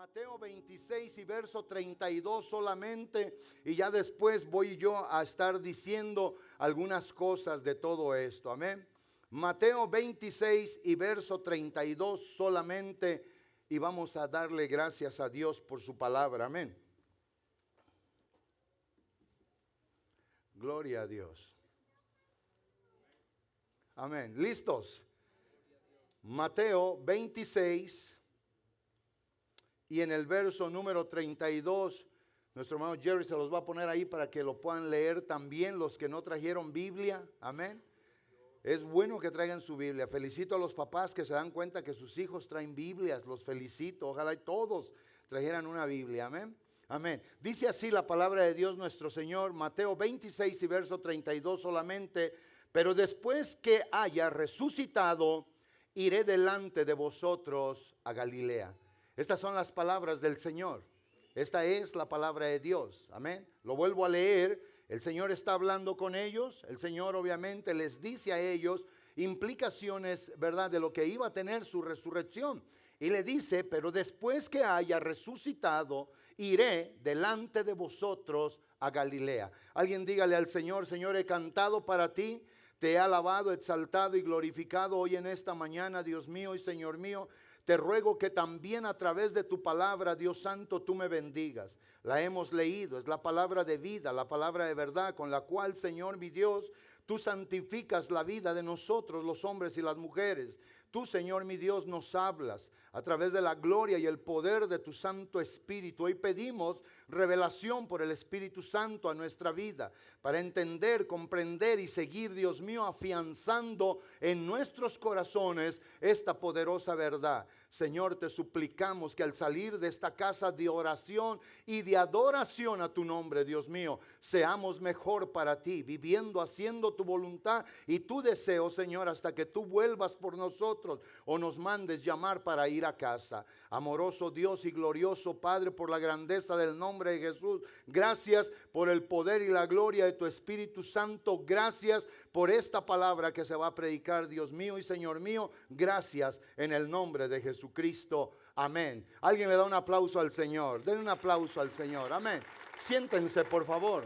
Mateo 26 y verso 32 solamente, y ya después voy yo a estar diciendo algunas cosas de todo esto, amén. Mateo 26 y verso 32 solamente, y vamos a darle gracias a Dios por su palabra, amén. Gloria a Dios. Amén. ¿Listos? Mateo 26 y en el verso número 32, nuestro hermano Jerry se los va a poner ahí para que lo puedan leer también los que no trajeron Biblia. Amén. Es bueno que traigan su Biblia. Felicito a los papás que se dan cuenta que sus hijos traen Biblias. Los felicito. Ojalá y todos trajeran una Biblia. Amén. Amén. Dice así la palabra de Dios nuestro Señor, Mateo 26 y verso 32 solamente. Pero después que haya resucitado, iré delante de vosotros a Galilea. Estas son las palabras del Señor. Esta es la palabra de Dios. Amén. Lo vuelvo a leer. El Señor está hablando con ellos. El Señor obviamente les dice a ellos implicaciones, ¿verdad?, de lo que iba a tener su resurrección. Y le dice, pero después que haya resucitado, iré delante de vosotros a Galilea. Alguien dígale al Señor, Señor, he cantado para ti, te he alabado, exaltado y glorificado hoy en esta mañana, Dios mío y Señor mío. Te ruego que también a través de tu palabra, Dios Santo, tú me bendigas. La hemos leído, es la palabra de vida, la palabra de verdad, con la cual, Señor mi Dios, tú santificas la vida de nosotros, los hombres y las mujeres. Tú, Señor mi Dios, nos hablas a través de la gloria y el poder de tu Santo Espíritu. Hoy pedimos revelación por el Espíritu Santo a nuestra vida, para entender, comprender y seguir, Dios mío, afianzando en nuestros corazones esta poderosa verdad. Señor, te suplicamos que al salir de esta casa de oración y de adoración a tu nombre, Dios mío, seamos mejor para ti, viviendo, haciendo tu voluntad y tu deseo, Señor, hasta que tú vuelvas por nosotros o nos mandes llamar para ir a casa. Amoroso Dios y glorioso Padre, por la grandeza del nombre de Jesús, gracias por el poder y la gloria de tu Espíritu Santo. Gracias por esta palabra que se va a predicar, Dios mío y Señor mío. Gracias en el nombre de Jesucristo. Amén. Alguien le da un aplauso al Señor. Den un aplauso al Señor. Amén. Siéntense, por favor.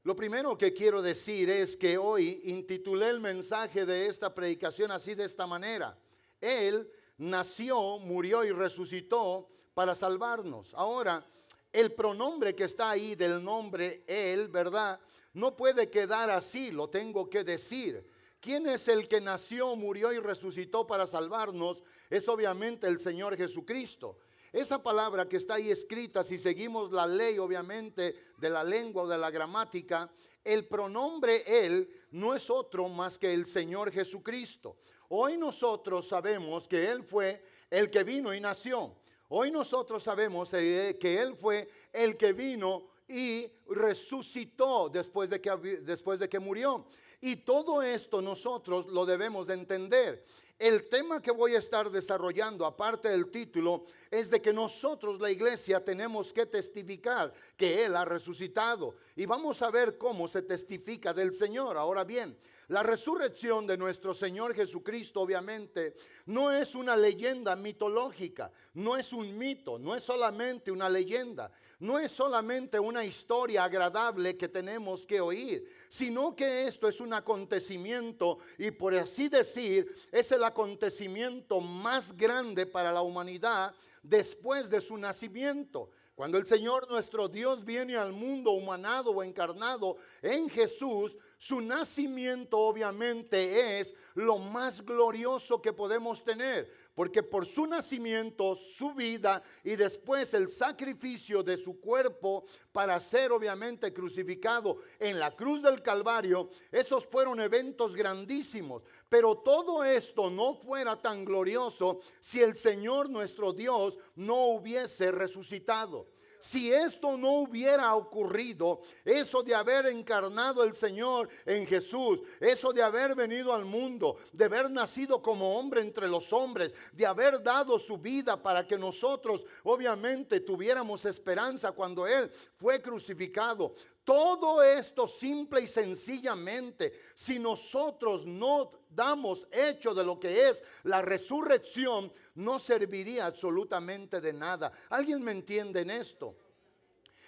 Lo primero que quiero decir es que hoy intitulé el mensaje de esta predicación así, de esta manera. Él nació, murió y resucitó para salvarnos. Ahora, el pronombre que está ahí del nombre Él, ¿verdad?, no puede quedar así, lo tengo que decir. ¿Quién es el que nació, murió y resucitó para salvarnos? Es obviamente el Señor Jesucristo. Esa palabra que está ahí escrita, si seguimos la ley obviamente de la lengua o de la gramática, el pronombre Él no es otro más que el Señor Jesucristo. Hoy nosotros sabemos que Él fue el que vino y nació. Hoy nosotros sabemos que Él fue el que vino y resucitó después de que murió. Y todo esto nosotros lo debemos de entender. El tema que voy a estar desarrollando, aparte del título, es de que nosotros, la iglesia, tenemos que testificar que Él ha resucitado. Y vamos a ver cómo se testifica del Señor. Ahora bien, la resurrección de nuestro Señor Jesucristo, obviamente, no es una leyenda mitológica, no es un mito, no es solamente una leyenda, no es solamente una historia agradable que tenemos que oír, sino que esto es un acontecimiento y, por así decir, es el acontecimiento más grande para la humanidad después de su nacimiento. Cuando el Señor nuestro Dios viene al mundo humanado o encarnado en Jesús, su nacimiento obviamente es lo más glorioso que podemos tener, porque por su nacimiento, su vida y después el sacrificio de su cuerpo para ser obviamente crucificado en la cruz del Calvario, esos fueron eventos grandísimos. Pero todo esto no fuera tan glorioso si el Señor nuestro Dios no hubiese resucitado. Si esto no hubiera ocurrido, eso de haber encarnado el Señor en Jesús, eso de haber venido al mundo, de haber nacido como hombre entre los hombres, de haber dado su vida para que nosotros obviamente tuviéramos esperanza cuando Él fue crucificado, Todo esto simple y sencillamente, si nosotros no damos hecho de lo que es la resurrección, no serviría absolutamente de nada. ¿Alguien me entiende en esto?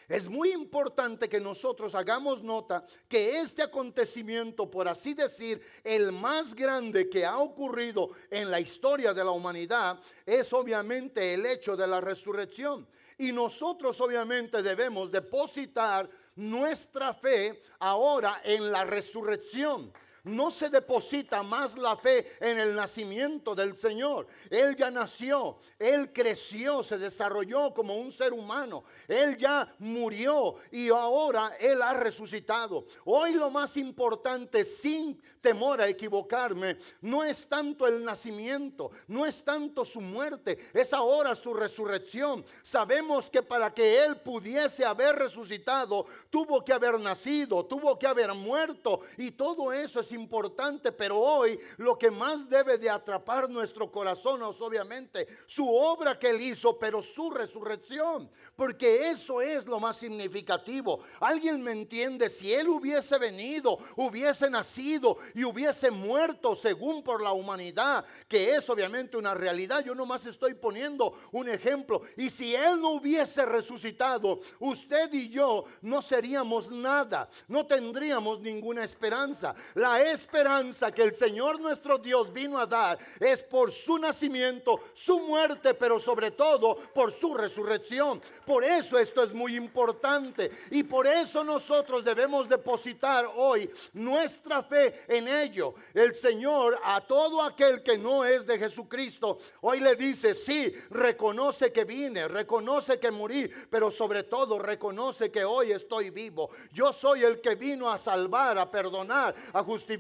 Es muy importante que nosotros hagamos nota que este acontecimiento, por así decir, el más grande que ha ocurrido en la historia de la humanidad, es obviamente el hecho de la resurrección. Y nosotros obviamente debemos depositar nuestra fe ahora en la resurrección. No se deposita más la fe en el nacimiento del Señor. Él ya nació, Él creció, se desarrolló como un ser humano. Él ya murió y ahora Él ha resucitado. Hoy lo más importante, sin temor a equivocarme, no es tanto el nacimiento, no es tanto su muerte, es ahora su resurrección. Sabemos que para que Él pudiese haber resucitado, tuvo que haber nacido, tuvo que haber muerto, y todo eso es importante, pero hoy lo que más debe de atrapar nuestro corazón es obviamente su obra que Él hizo, pero su resurrección, porque eso es lo más significativo. ¿Alguien me entiende? Si Él hubiese venido, hubiese nacido y hubiese muerto según por la humanidad, que es obviamente una realidad, yo nomás estoy poniendo un ejemplo, y si Él no hubiese resucitado, usted y yo no seríamos nada, no tendríamos ninguna esperanza. La esperanza que el Señor nuestro Dios vino a dar es por su nacimiento, su muerte, pero sobre todo por su resurrección. Por eso esto es muy importante, y por eso nosotros debemos depositar hoy nuestra fe en ello. El Señor, a todo aquel que no es de Jesucristo, hoy le dice: sí, reconoce que vine, reconoce que morí, pero sobre todo reconoce que hoy estoy vivo. Yo soy el que vino a salvar, a perdonar, a justificar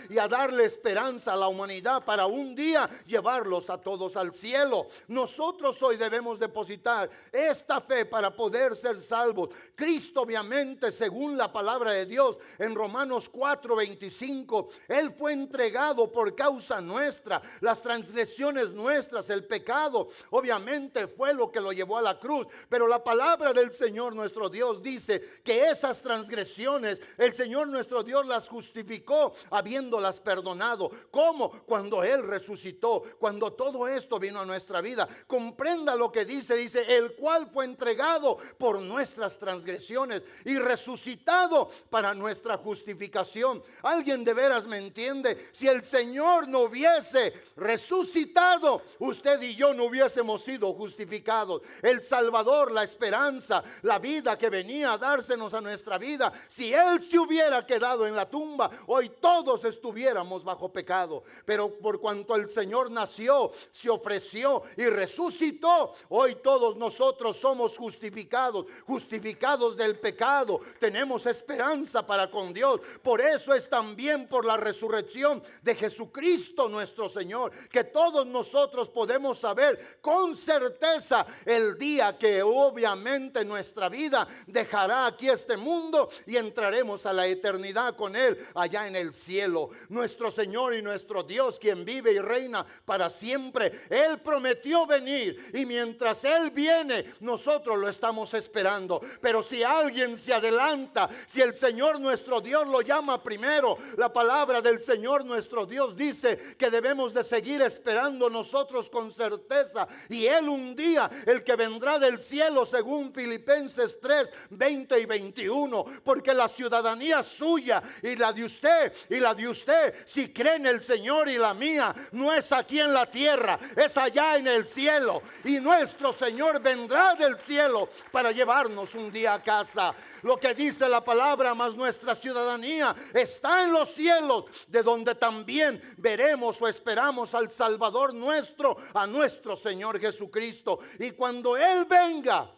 y a darle esperanza a la humanidad para un día llevarlos a todos al cielo. Nosotros hoy debemos depositar esta fe para poder ser salvos. Cristo, obviamente, según la palabra de Dios en Romanos 4:25, Él fue entregado por causa nuestra, las transgresiones nuestras, el pecado, obviamente fue lo que lo llevó a la cruz. Pero la palabra del Señor nuestro Dios dice que esas transgresiones el Señor nuestro Dios las justificó habiéndolas perdonado. ¿Cómo? Cuando Él resucitó, cuando todo esto vino a nuestra vida. Comprenda lo que dice, el cual fue entregado por nuestras transgresiones y resucitado para nuestra justificación. ¿Alguien de veras me entiende? Si el Señor no hubiese resucitado, usted y yo no hubiésemos sido justificados. El Salvador, la esperanza, la vida que venía a dársenos a nuestra vida, si Él se hubiera quedado en la tumba, hoy todos estuviéramos bajo pecado. Pero por cuanto el Señor nació, se ofreció y resucitó, hoy todos nosotros somos justificados, justificados del pecado. Tenemos esperanza para con Dios. Por eso es también por la resurrección de Jesucristo nuestro Señor que todos nosotros podemos saber con certeza el día que obviamente nuestra vida dejará aquí este mundo y entraremos a la eternidad con Él allá en el cielo. Nuestro Señor y nuestro Dios, quien vive y reina para siempre, Él prometió venir, y mientras Él viene, nosotros lo estamos esperando. Pero si alguien se adelanta, si el Señor nuestro Dios lo llama primero, la palabra del Señor nuestro Dios dice que debemos de seguir esperando nosotros con certeza, y Él un día, el que vendrá del cielo, según Filipenses 3:20 y 21, porque la ciudadanía suya y la de usted, si cree en el Señor, y la mía, no es aquí en la tierra, es allá en el cielo, y nuestro Señor vendrá del cielo para llevarnos un día a casa. Lo que dice la palabra: mas nuestra ciudadanía está en los cielos, de donde también veremos o esperamos al Salvador nuestro, a nuestro Señor Jesucristo. Y cuando Él venga,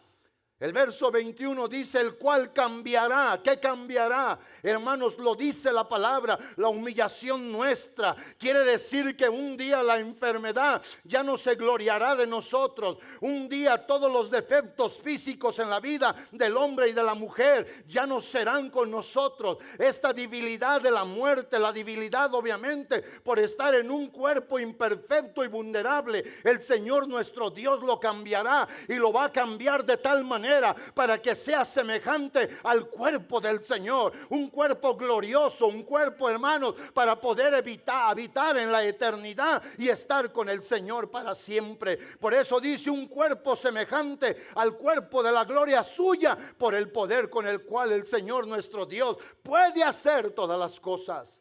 el verso 21 dice: el cual cambiará. ¿Qué cambiará? Hermanos, lo dice la palabra, la humillación nuestra. Quiere decir que un día la enfermedad ya no se gloriará de nosotros. Un día todos los defectos físicos en la vida del hombre y de la mujer ya no serán con nosotros. Esta debilidad de la muerte, la debilidad obviamente por estar en un cuerpo imperfecto y vulnerable, el Señor nuestro Dios lo cambiará, y lo va a cambiar de tal manera manera para que sea semejante al cuerpo del Señor. Un cuerpo glorioso, un cuerpo, hermanos, para poder habitar en la eternidad y estar con el Señor para siempre. Por eso dice un cuerpo semejante al cuerpo de la gloria suya, por el poder con el cual el Señor nuestro Dios puede hacer todas las cosas.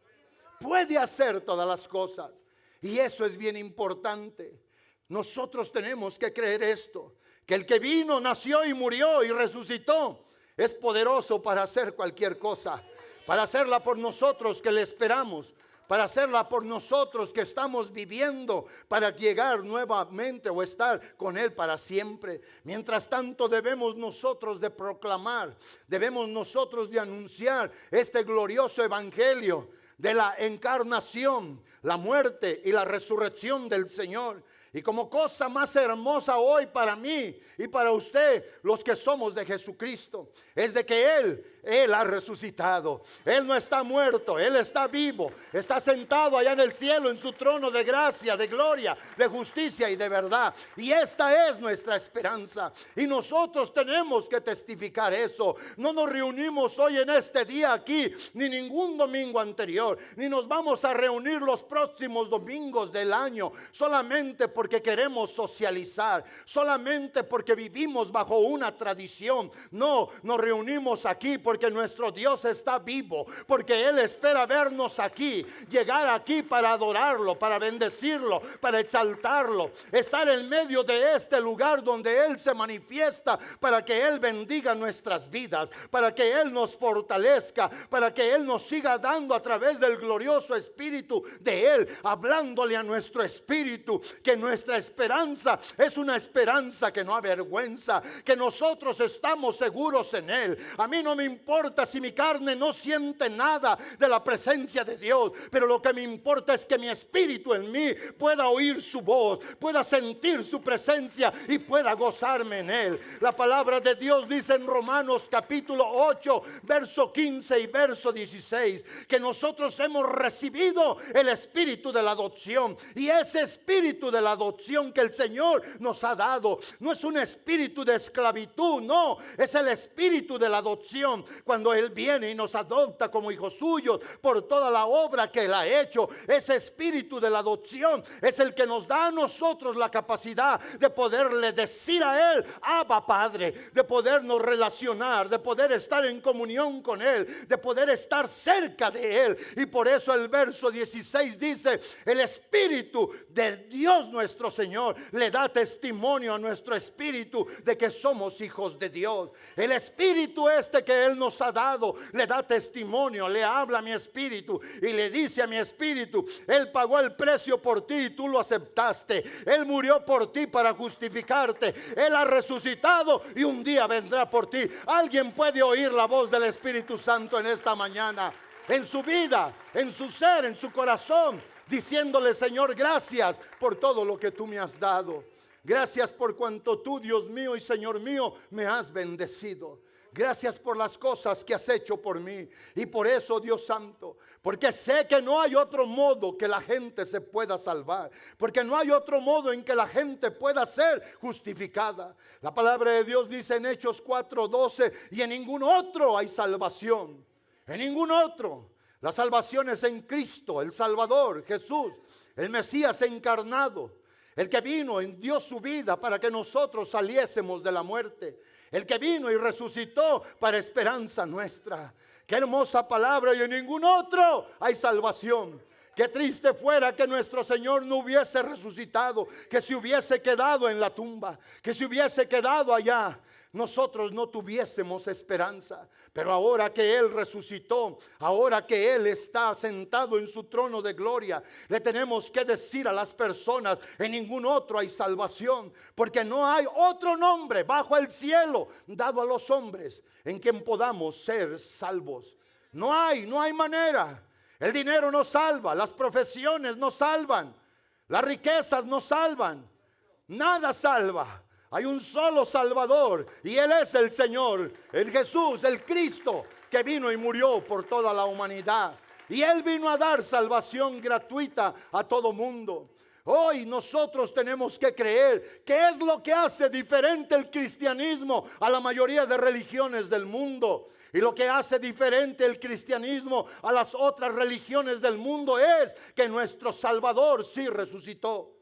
Puede hacer todas las cosas. Y eso es bien importante. Nosotros tenemos que creer esto, que el que vino, nació y murió y resucitó es poderoso para hacer cualquier cosa, para hacerla por nosotros que le esperamos, para hacerla por nosotros que estamos viviendo, para llegar nuevamente o estar con Él para siempre. Mientras tanto debemos nosotros de proclamar, debemos nosotros de anunciar este glorioso evangelio de la encarnación, la muerte y la resurrección del Señor. Y como cosa más hermosa hoy para mí y para usted, los que somos de Jesucristo, es de que Él ha resucitado. Él no está muerto, Él está vivo. Está sentado allá en el cielo en su trono de gracia, de gloria, de justicia y de verdad. Y esta es nuestra esperanza. Y nosotros tenemos que testificar eso. No nos reunimos hoy en este día aquí, ni ningún domingo anterior, ni nos vamos a reunir los próximos domingos del año, solamente porque queremos socializar, solamente porque vivimos bajo una tradición. No, nos reunimos aquí porque nuestro Dios está vivo, porque Él espera vernos aquí, llegar aquí para adorarlo, para bendecirlo, para exaltarlo, estar en medio de este lugar donde Él se manifiesta, para que Él bendiga nuestras vidas, para que Él nos fortalezca, para que Él nos siga dando a través del glorioso Espíritu de Él, hablándole a nuestro espíritu, que nuestra esperanza es una esperanza que no avergüenza, que nosotros estamos seguros en Él. A mí no me importa si mi carne no siente nada de la presencia de Dios, pero lo que me importa es que mi espíritu en mí pueda oír su voz, pueda sentir su presencia y pueda gozarme en Él. La palabra de Dios dice en Romanos capítulo 8, verso 15 y verso 16, que nosotros hemos recibido el espíritu de la adopción, y ese espíritu de la adopción que el Señor nos ha dado no es un espíritu de esclavitud, no, es el espíritu de la adopción, cuando Él viene y nos adopta como hijos suyos por toda la obra que Él ha hecho. Ese espíritu de la adopción es el que nos da a nosotros la capacidad de poderle decir a Él, Abba Padre, de podernos relacionar, de poder estar en comunión con Él, de poder estar cerca de Él. Y por eso el verso 16 dice, el espíritu de Dios nuestro Señor le da testimonio a nuestro espíritu de que somos hijos de Dios. El espíritu este que Él nos ha dado le da testimonio, le habla a mi espíritu y le dice a mi espíritu, Él pagó el precio por ti y tú lo aceptaste. Él murió por ti para justificarte. Él ha resucitado y un día vendrá por ti. Alguien puede oír la voz del Espíritu Santo en esta mañana, en su vida, en su ser, en su corazón, diciéndole, Señor, gracias por todo lo que tú me has dado. Gracias por cuanto tú, Dios mío y Señor mío, me has bendecido. Gracias por las cosas que has hecho por mí. Y por eso, Dios santo, porque sé que no hay otro modo que la gente se pueda salvar, porque no hay otro modo en que la gente pueda ser justificada. La palabra de Dios dice en Hechos 4:12, y en ningún otro hay salvación, en ningún otro. La salvación es en Cristo, el Salvador, Jesús, el Mesías encarnado, el que vino y dio su vida para que nosotros saliésemos de la muerte, el que vino y resucitó para esperanza nuestra. Qué hermosa palabra, y en ningún otro hay salvación. Qué triste fuera que nuestro Señor no hubiese resucitado, que se hubiese quedado en la tumba, que se hubiese quedado allá. Nosotros no tuviésemos esperanza, pero ahora que Él resucitó, ahora que Él está sentado en su trono de gloria, le tenemos que decir a las personas, en ningún otro hay salvación, porque no hay otro nombre bajo el cielo dado a los hombres en quien podamos ser salvos. No hay manera. El dinero no salva, las profesiones no salvan, las riquezas no salvan, nada salva. Hay un solo Salvador y Él es el Señor, el Jesús, el Cristo, que vino y murió por toda la humanidad. Y Él vino a dar salvación gratuita a todo mundo. Hoy nosotros tenemos que creer qué es lo que hace diferente el cristianismo a la mayoría de religiones del mundo. Y lo que hace diferente el cristianismo a las otras religiones del mundo es que nuestro Salvador sí resucitó.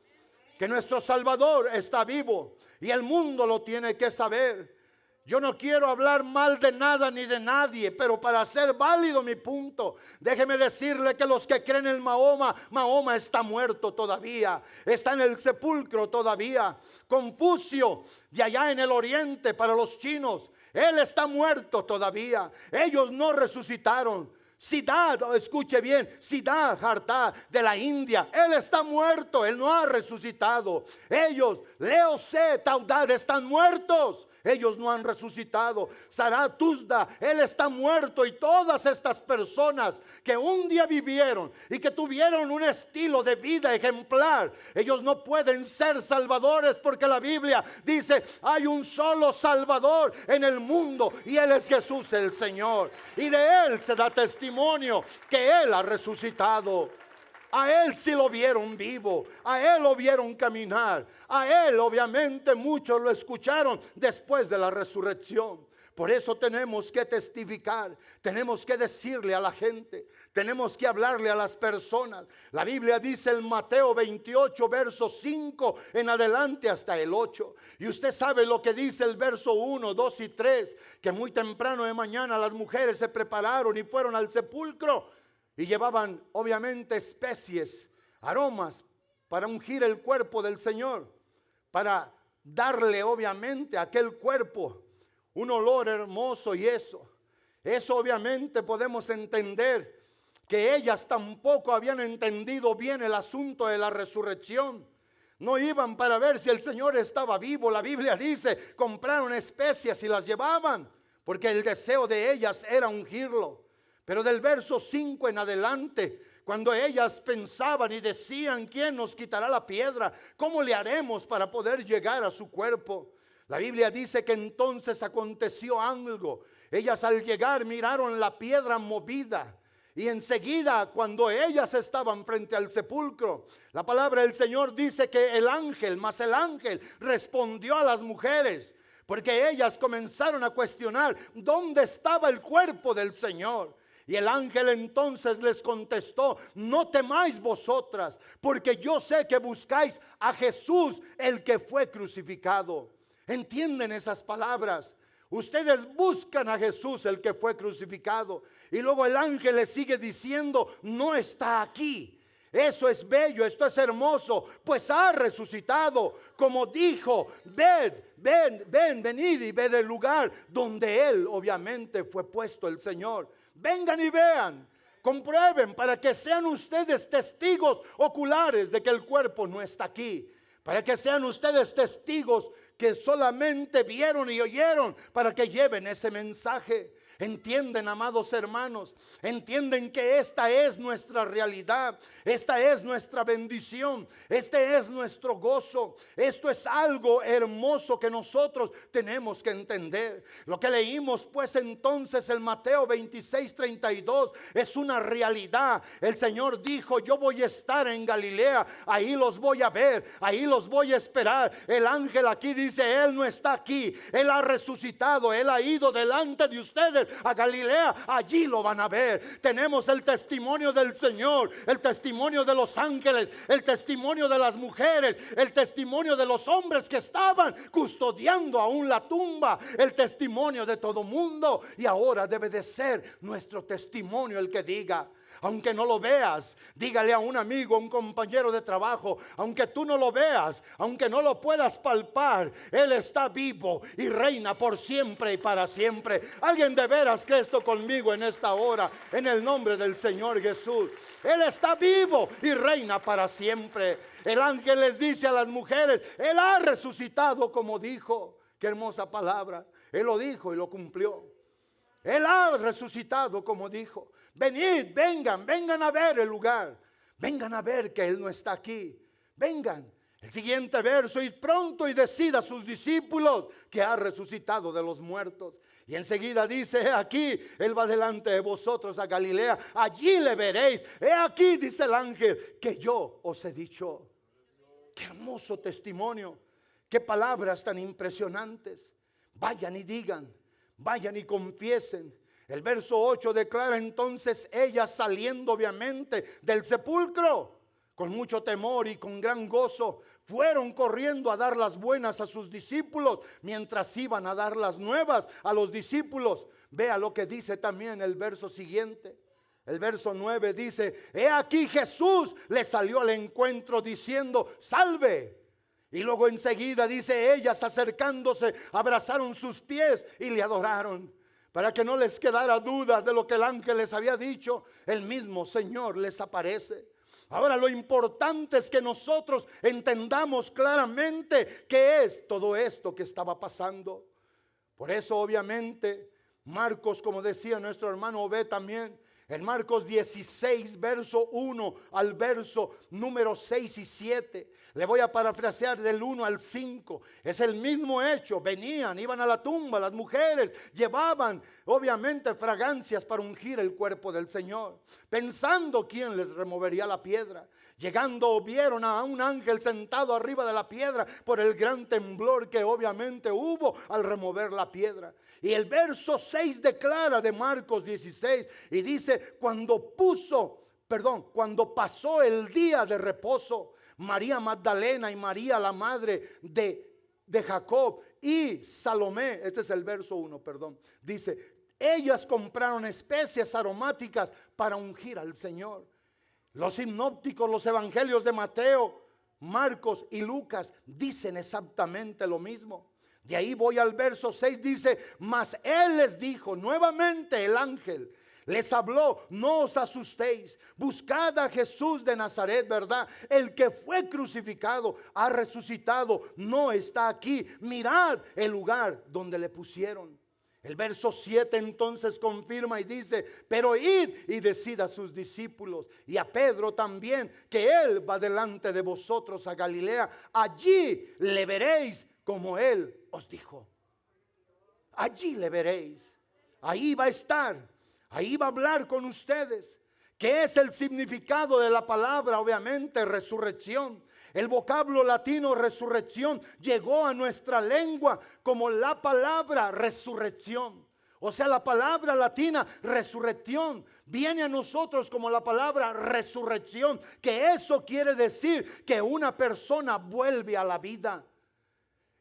Que nuestro Salvador está vivo y el mundo lo tiene que saber. Yo no quiero hablar mal de nada ni de nadie, pero para hacer válido mi punto, déjeme decirle que los que creen en Mahoma está muerto todavía, está en el sepulcro todavía. Confucio, de allá en el oriente, para los chinos, él está muerto todavía. Ellos no resucitaron. Siddhartha, escuche bien, Siddhartha de la India, él está muerto, él no ha resucitado. Ellos, Leo Se, Taudad, están muertos. Ellos no han resucitado. Zaratustra, él está muerto. Y todas estas personas que un día vivieron y que tuvieron un estilo de vida ejemplar, ellos no pueden ser salvadores, porque la Biblia dice: hay un solo Salvador en el mundo y Él es Jesús el Señor. Y de Él se da testimonio que Él ha resucitado. A Él sí lo vieron vivo, a Él lo vieron caminar, a Él obviamente muchos lo escucharon después de la resurrección. Por eso tenemos que testificar, tenemos que decirle a la gente, tenemos que hablarle a las personas. La Biblia dice en Mateo 28, verso 5 en adelante hasta el 8. Y usted sabe lo que dice el verso 1, 2 y 3, que muy temprano de mañana las mujeres se prepararon y fueron al sepulcro. Y llevaban obviamente especies, aromas para ungir el cuerpo del Señor, para darle obviamente a aquel cuerpo un olor hermoso. Y eso obviamente podemos entender que ellas tampoco habían entendido bien el asunto de la resurrección. No iban para ver si el Señor estaba vivo. La Biblia dice, compraron especias y las llevaban, porque el deseo de ellas era ungirlo. Pero del verso 5 en adelante, cuando ellas pensaban y decían: ¿quién nos quitará la piedra? ¿Cómo le haremos para poder llegar a su cuerpo? La Biblia dice que entonces aconteció algo. Ellas al llegar miraron la piedra movida. Y enseguida, cuando ellas estaban frente al sepulcro, la palabra del Señor dice que el ángel respondió a las mujeres, porque ellas comenzaron a cuestionar dónde estaba el cuerpo del Señor. Y el ángel entonces les contestó: no temáis vosotras, porque yo sé que buscáis a Jesús, el que fue crucificado. ¿Entienden esas palabras? Ustedes buscan a Jesús, el que fue crucificado. Y luego el ángel les sigue diciendo: no está aquí. Eso es bello, esto es hermoso, pues ha resucitado, como dijo. Venid y ved el lugar donde Él obviamente fue puesto, el Señor. Vengan y vean, comprueben, para que sean ustedes testigos oculares de que el cuerpo no está aquí. Para que sean ustedes testigos que solamente vieron y oyeron, para que lleven ese mensaje. Entienden, amados hermanos, entienden que esta es nuestra realidad, esta es nuestra bendición, este es nuestro gozo. Esto es algo hermoso que nosotros tenemos que entender. Lo que leímos pues entonces en Mateo 26, 32 es una realidad. El Señor dijo: yo voy a estar en Galilea, ahí los voy a ver, ahí los voy a esperar. El ángel aquí dice: Él no está aquí, Él ha resucitado, Él ha ido delante de ustedes a Galilea, allí lo van a ver. Tenemos el testimonio del Señor, el testimonio de los ángeles, el testimonio de las mujeres, el testimonio de los hombres que estaban custodiando aún la tumba, el testimonio de todo mundo. Y ahora debe de ser nuestro testimonio el que diga: aunque no lo veas, dígale a un amigo, a un compañero de trabajo, aunque tú no lo veas, aunque no lo puedas palpar, Él está vivo y reina por siempre y para siempre. Alguien de veras cree esto conmigo en esta hora, en el nombre del Señor Jesús. Él está vivo y reina para siempre. El ángel les dice a las mujeres: Él ha resucitado como dijo. Qué hermosa palabra. Él lo dijo y lo cumplió. Él ha resucitado como dijo. Venid, vengan a ver el lugar. Vengan a ver que Él no está aquí. Vengan. El siguiente verso: y pronto y decid a sus discípulos que ha resucitado de los muertos. Y enseguida dice: he aquí, Él va delante de vosotros a Galilea, allí le veréis. He aquí, dice el ángel, que yo os he dicho. Qué hermoso testimonio, qué palabras tan impresionantes. Vayan y digan, vayan y confiesen. El verso 8 declara entonces ellas saliendo obviamente del sepulcro, con mucho temor y con gran gozo, fueron corriendo a dar las buenas a sus discípulos, mientras iban a dar las nuevas a los discípulos. Vea lo que dice también el verso siguiente. El verso 9 dice, he aquí Jesús le salió al encuentro diciendo, salve. Y luego enseguida dice, ellas acercándose, abrazaron sus pies y le adoraron. Para que no les quedara duda de lo que el ángel les había dicho, el mismo Señor les aparece. Ahora lo importante es que nosotros entendamos claramente qué es todo esto que estaba pasando. Por eso obviamente Marcos, como decía nuestro hermano Obed también, en Marcos 16, verso 1 al verso número 6 y 7. Le voy a parafrasear del 1 al 5. Es el mismo hecho. Venían, iban a la tumba, las mujeres llevaban obviamente fragancias para ungir el cuerpo del Señor, pensando quién les removería la piedra. Llegando vieron a un ángel sentado arriba de la piedra por el gran temblor que obviamente hubo al remover la piedra. Y el verso 6 declara de Marcos 16 y dice, cuando pasó el día de reposo, María Magdalena y María la madre de Jacob y Salomé, este es el verso 1, dice, ellas compraron especias aromáticas para ungir al Señor. Los sinópticos, los evangelios de Mateo, Marcos y Lucas dicen exactamente lo mismo. De ahí voy al verso 6, dice, mas él les dijo, nuevamente el ángel les habló, no os asustéis, buscad a Jesús de Nazaret, ¿verdad? El que fue crucificado, ha resucitado, no está aquí, mirad el lugar donde le pusieron. El verso 7 entonces confirma y dice, pero id y decid a sus discípulos y a Pedro también, que él va delante de vosotros a Galilea, allí le veréis como él os dijo. Allí le veréis, ahí va a estar, ahí va a hablar con ustedes. ¿Qué es el significado de la palabra? Obviamente resurrección. El vocablo latino resurrección llegó a nuestra lengua como la palabra resurrección. O sea, la palabra latina resurrección viene a nosotros como la palabra resurrección, que eso quiere decir que una persona vuelve a la vida.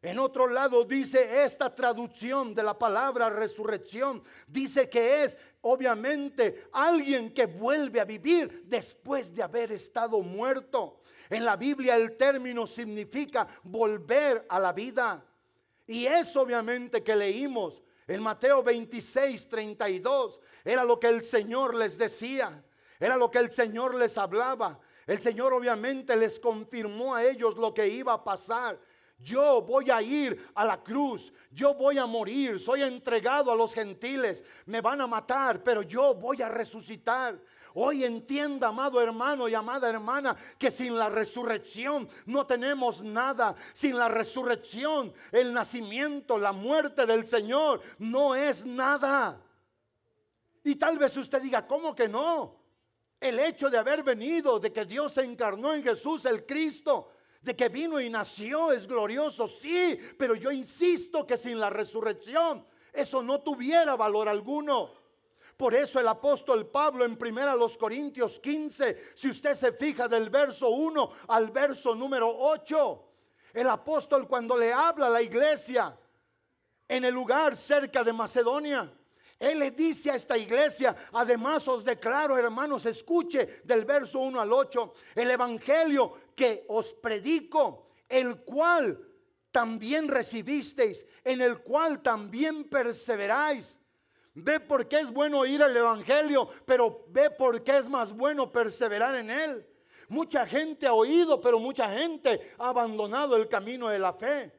En otro lado dice esta traducción de la palabra resurrección, dice que es obviamente alguien que vuelve a vivir después de haber estado muerto. En la Biblia el término significa volver a la vida. Y eso obviamente que leímos en Mateo 26, 32, era lo que el Señor les decía, era lo que el Señor les hablaba. El Señor obviamente les confirmó a ellos lo que iba a pasar. Yo voy a ir a la cruz, yo voy a morir, soy entregado a los gentiles, me van a matar, pero yo voy a resucitar. Hoy entienda, amado hermano y amada hermana, que sin la resurrección no tenemos nada. Sin la resurrección, el nacimiento, la muerte del Señor no es nada. Y tal vez usted diga, ¿cómo que no? El hecho de haber venido, de que Dios se encarnó en Jesús el Cristo, de que vino y nació es glorioso, sí, pero yo insisto que sin la resurrección eso no tuviera valor alguno. Por eso el apóstol Pablo en 1 Corintios 15, si usted se fija del verso 1 al verso número 8, el apóstol cuando le habla a la iglesia en el lugar cerca de Macedonia, él le dice a esta iglesia, además os declaro, hermanos, escuche del verso 1 al 8, el evangelio que os predico, el cual también recibisteis, en el cual también perseveráis. Ve por qué es bueno oír el evangelio, pero ve por qué es más bueno perseverar en él. Mucha gente ha oído, pero mucha gente ha abandonado el camino de la fe.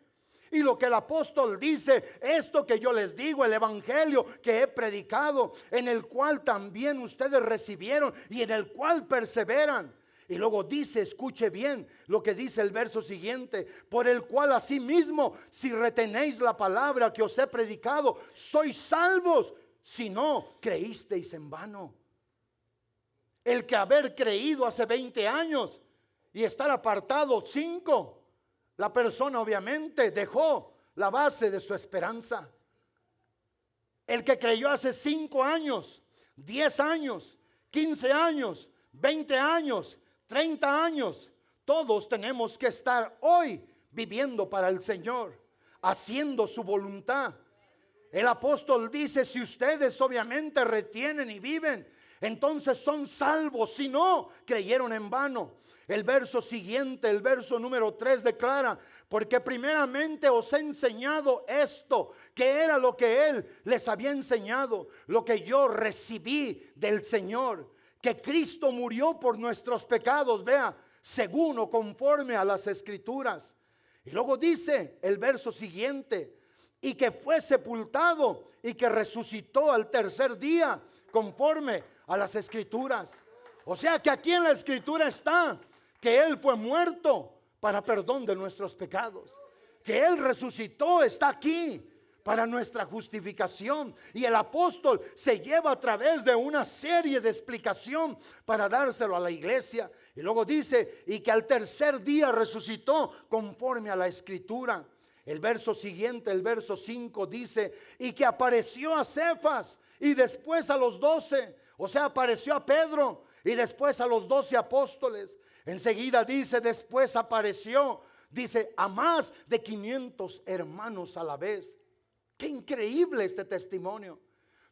Y lo que el apóstol dice, esto que yo les digo, el evangelio que he predicado, en el cual también ustedes recibieron y en el cual perseveran. Y luego dice, escuche bien lo que dice el verso siguiente, por el cual asimismo, si retenéis la palabra que os he predicado, sois salvos, si no creísteis en vano. El que haber creído hace 20 años y estar apartado. 5, la persona obviamente dejó la base de su esperanza. El que creyó hace 5 años, 10 años, 15 años, 20 años, 30 años, todos tenemos que estar hoy viviendo para el Señor, haciendo su voluntad. El apóstol dice, si ustedes obviamente retienen y viven, entonces son salvos. Si no, creyeron en vano. El verso siguiente, el verso número 3 declara, porque primeramente os he enseñado esto, que era lo que Él les había enseñado, lo que yo recibí del Señor, que Cristo murió por nuestros pecados, vea, según o conforme a las Escrituras. Y luego dice el verso siguiente, y que fue sepultado y que resucitó al tercer día, conforme a las Escrituras. O sea que aquí en la Escritura está que Él fue muerto para perdón de nuestros pecados, que Él resucitó, está aquí para nuestra justificación. Y el apóstol se lleva a través de una serie de explicación para dárselo a la iglesia. Y luego dice, y que al tercer día resucitó conforme a la Escritura. El verso siguiente, el verso 5 dice, y que apareció a Cefas y después a los 12, o sea, apareció a Pedro y después a los 12 apóstoles. Enseguida dice, después apareció, dice, a más de 500 hermanos a la vez. Qué increíble este testimonio.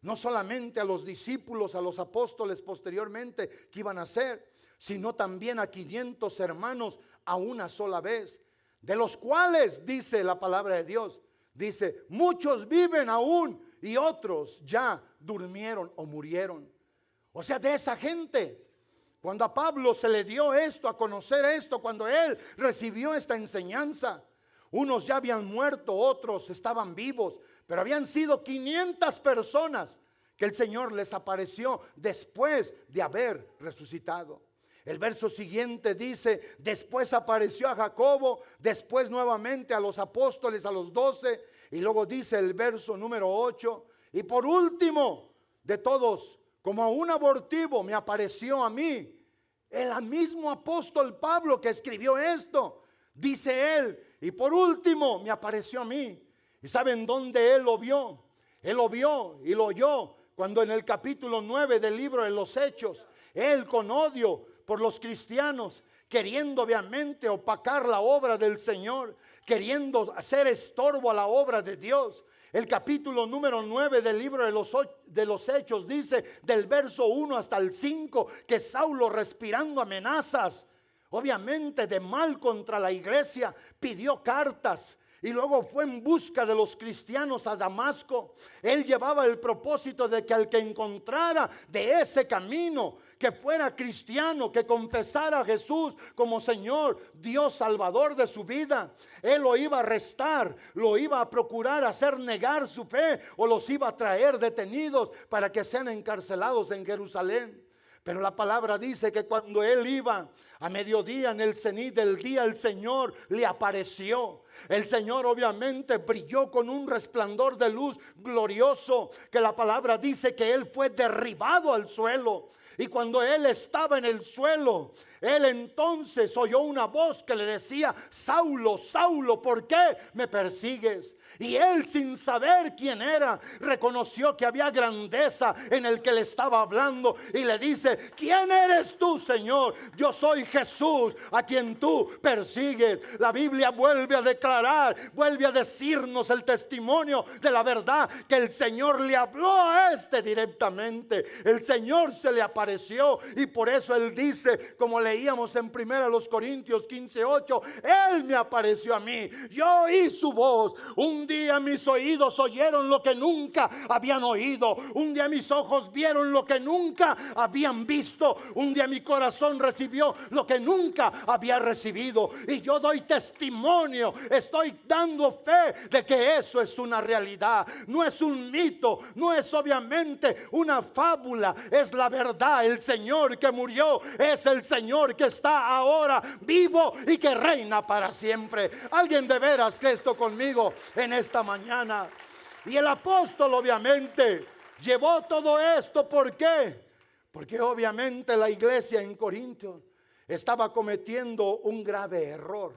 No solamente a los discípulos, a los apóstoles posteriormente que iban a ser, sino también a 500 hermanos a una sola vez. De los cuales, dice la palabra de Dios, dice, muchos viven aún y otros ya durmieron o murieron. O sea, de esa gente, cuando a Pablo se le dio esto, a conocer esto, cuando él recibió esta enseñanza, unos ya habían muerto, otros estaban vivos, pero habían sido 500 personas que el Señor les apareció después de haber resucitado. El verso siguiente dice, después apareció a Jacobo, después nuevamente a los apóstoles, a los 12, y luego dice el verso número 8, y por último de todos, como a un abortivo me apareció a mí. El mismo apóstol Pablo que escribió esto, dice él, y por último me apareció a mí. ¿Y saben dónde él lo vio? Él lo vio y lo oyó cuando en el capítulo 9 del libro de los Hechos, él con odio por los cristianos, queriendo obviamente opacar la obra del Señor, queriendo hacer estorbo a la obra de Dios. El capítulo número 9 del libro de los Hechos dice del verso 1 hasta el 5 que Saulo, respirando amenazas, obviamente de mal contra la iglesia, pidió cartas. Y luego fue en busca de los cristianos a Damasco. Él llevaba el propósito de que al que encontrara de ese camino, que fuera cristiano, que confesara a Jesús como Señor, Dios Salvador de su vida, Él lo iba a arrestar, lo iba a procurar hacer negar su fe, o los iba a traer detenidos para que sean encarcelados en Jerusalén. Pero la palabra dice que cuando él iba a mediodía, en el cenit del día, el Señor le apareció. El Señor obviamente brilló con un resplandor de luz glorioso, que la palabra dice que él fue derribado al suelo. Y cuando él estaba en el suelo, él entonces oyó una voz que le decía, Saulo, Saulo, ¿por qué me persigues? Y él, sin saber quién era, reconoció que había grandeza en el que le estaba hablando y le dice, ¿quién eres tú, Señor? Yo soy Jesús, a quien tú persigues. La Biblia vuelve a declarar, vuelve a decirnos el testimonio de la verdad, que el Señor le habló a este directamente. El Señor se le apareció y por eso él dice, como leíamos en 1 Corintios 15:8, Él me apareció a mí, yo oí su voz. Un día mis oídos oyeron lo que nunca habían oído. Un día mis ojos vieron lo que nunca habían visto. Un día mi corazón recibió lo que nunca había recibido. Y yo doy testimonio, estoy dando fe de que eso es una realidad. No es un mito, no es obviamente una fábula, es la verdad. El Señor que murió es el Señor que está ahora vivo y que reina para siempre. Alguien de veras cree esto conmigo en esta mañana. Y el apóstol obviamente llevó todo esto. ¿Por qué? Porque obviamente la iglesia en Corinto estaba cometiendo un grave error.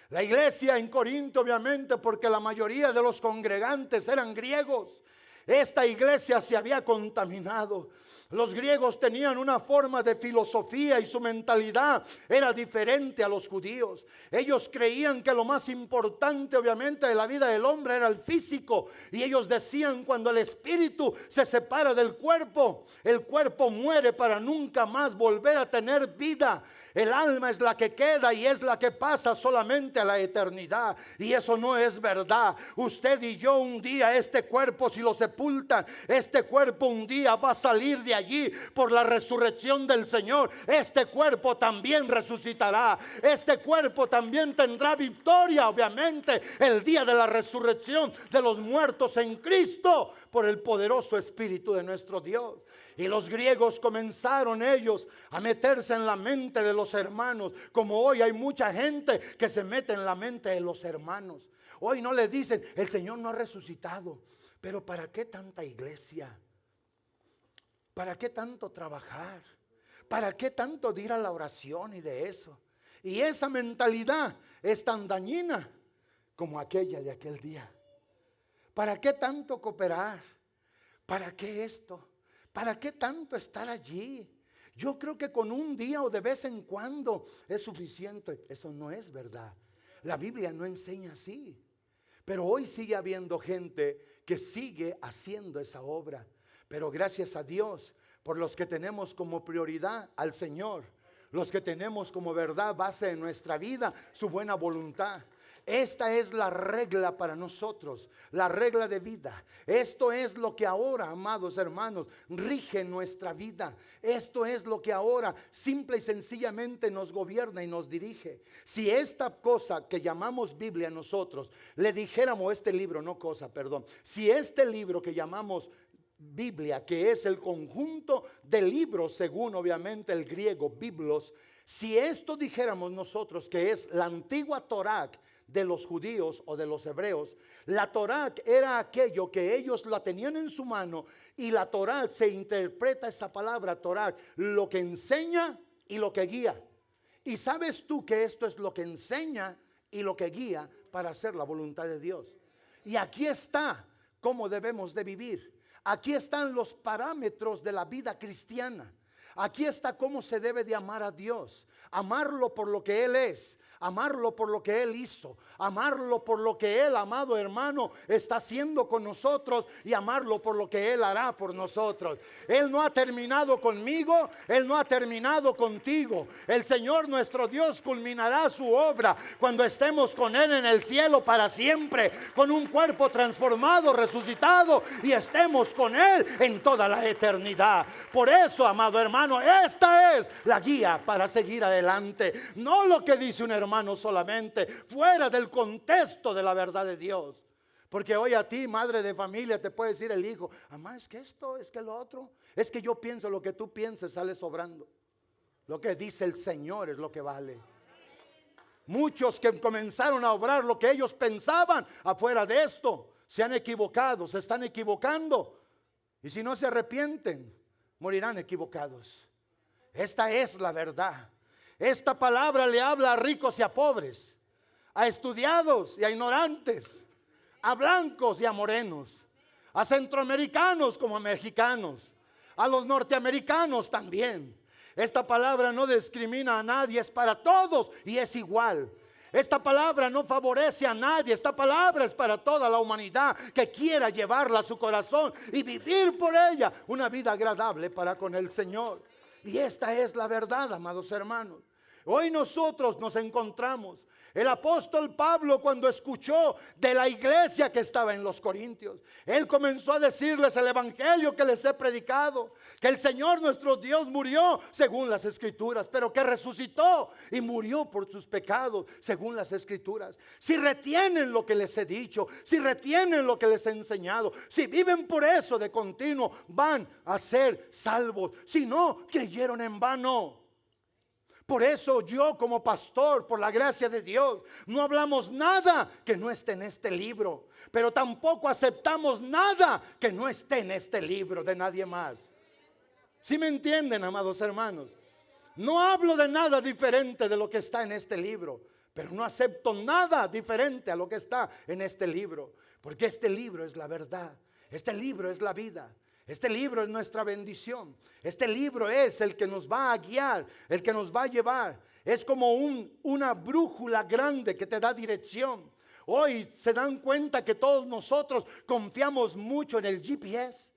La iglesia en Corinto, obviamente, porque la mayoría de los congregantes eran griegos, esta iglesia se había contaminado. Los griegos tenían una forma de filosofía y su mentalidad era diferente a los judíos. Ellos creían que lo más importante, obviamente, de la vida del hombre era el físico. Y ellos decían, cuando el espíritu se separa del cuerpo, el cuerpo muere para nunca más volver a tener vida. El alma es la que queda y es la que pasa solamente a la eternidad. Y eso no es verdad. Usted y yo un día, este cuerpo, si lo sepultan, este cuerpo un día va a salir de allí por la resurrección del Señor. Este cuerpo también resucitará. Este cuerpo también tendrá victoria, obviamente, el día de la resurrección de los muertos en Cristo, por el poderoso Espíritu de nuestro Dios. Y los griegos comenzaron ellos a meterse en la mente de los hermanos, como hoy hay mucha gente que se mete en la mente de los hermanos. Hoy no les dicen, el Señor no ha resucitado, pero ¿para qué tanta iglesia? ¿Para qué tanto trabajar? ¿Para qué tanto de ir a la oración y de eso? Y esa mentalidad es tan dañina como aquella de aquel día. ¿Para qué tanto cooperar? ¿Para qué esto? ¿Para qué tanto estar allí? Yo creo que con un día o de vez en cuando es suficiente. Eso no es verdad. La Biblia no enseña así. Pero hoy sigue habiendo gente que sigue haciendo esa obra. Pero gracias a Dios por los que tenemos como prioridad al Señor, los que tenemos como verdad base en nuestra vida su buena voluntad. Esta es la regla para nosotros, la regla de vida. Esto es lo que ahora, amados hermanos, rige nuestra vida. Esto es lo que ahora simple y sencillamente nos gobierna y nos dirige. Si esta cosa que llamamos Biblia nosotros le dijéramos, este libro, no cosa, perdón, si este libro que llamamos Biblia, que es el conjunto de libros según obviamente el griego, biblos, si esto dijéramos nosotros que es la antigua Torá de los judíos o de los hebreos, la Torá era aquello que ellos la tenían en su mano, y la Torá se interpreta esa palabra Torá, lo que enseña y lo que guía. Y sabes tú que esto es lo que enseña y lo que guía para hacer la voluntad de Dios. Y aquí está cómo debemos de vivir. Aquí están los parámetros de la vida cristiana. Aquí está cómo se debe de amar a Dios. Amarlo por lo que Él es. Amarlo por lo que Él hizo, amarlo por lo que Él, amado hermano, está haciendo con nosotros, y amarlo por lo que Él hará por nosotros. Él no ha terminado conmigo, Él no ha terminado contigo. El Señor nuestro Dios culminará su obra cuando estemos con Él en el cielo para siempre, con un cuerpo transformado, resucitado, y estemos con Él en toda la eternidad. Por eso, amado hermano, esta es la guía para seguir adelante, no lo que dice un hermano solamente, fuera del contexto de la verdad de Dios. Porque hoy a ti, madre de familia, te puede decir el hijo, mamá, es que esto, es que lo otro, es que yo pienso lo que tú pienses, sale sobrando. Lo que dice el Señor es lo que vale. Muchos que comenzaron a obrar lo que ellos pensaban afuera de esto, se han equivocado, se están equivocando, y si no se arrepienten, morirán equivocados. Esta es la verdad. Esta palabra le habla a ricos y a pobres, a estudiados y a ignorantes, a blancos y a morenos, a centroamericanos como a mexicanos, a los norteamericanos también. Esta palabra no discrimina a nadie, es para todos y es igual. Esta palabra no favorece a nadie, esta palabra es para toda la humanidad que quiera llevarla a su corazón y vivir por ella una vida agradable para con el Señor. Y esta es la verdad, amados hermanos. Hoy nosotros nos encontramos. El apóstol Pablo, cuando escuchó de la iglesia que estaba en los Corintios, él comenzó a decirles el evangelio que les he predicado, que el Señor nuestro Dios murió según las escrituras, pero que resucitó y murió por sus pecados según las escrituras. Si retienen lo que les he dicho, si retienen lo que les he enseñado, si viven por eso de continuo, van a ser salvos. Si no, creyeron en vano. Por eso yo como pastor, por la gracia de Dios, no hablamos nada que no esté en este libro, pero tampoco aceptamos nada que no esté en este libro de nadie más. ¿Sí me entienden, amados hermanos? No hablo de nada diferente de lo que está en este libro, pero no acepto nada diferente a lo que está en este libro, porque este libro es la verdad, este libro es la vida, este libro es nuestra bendición, este libro es el que nos va a guiar, el que nos va a llevar. Es como una brújula grande que te da dirección. Hoy se dan cuenta que todos nosotros confiamos mucho en el GPS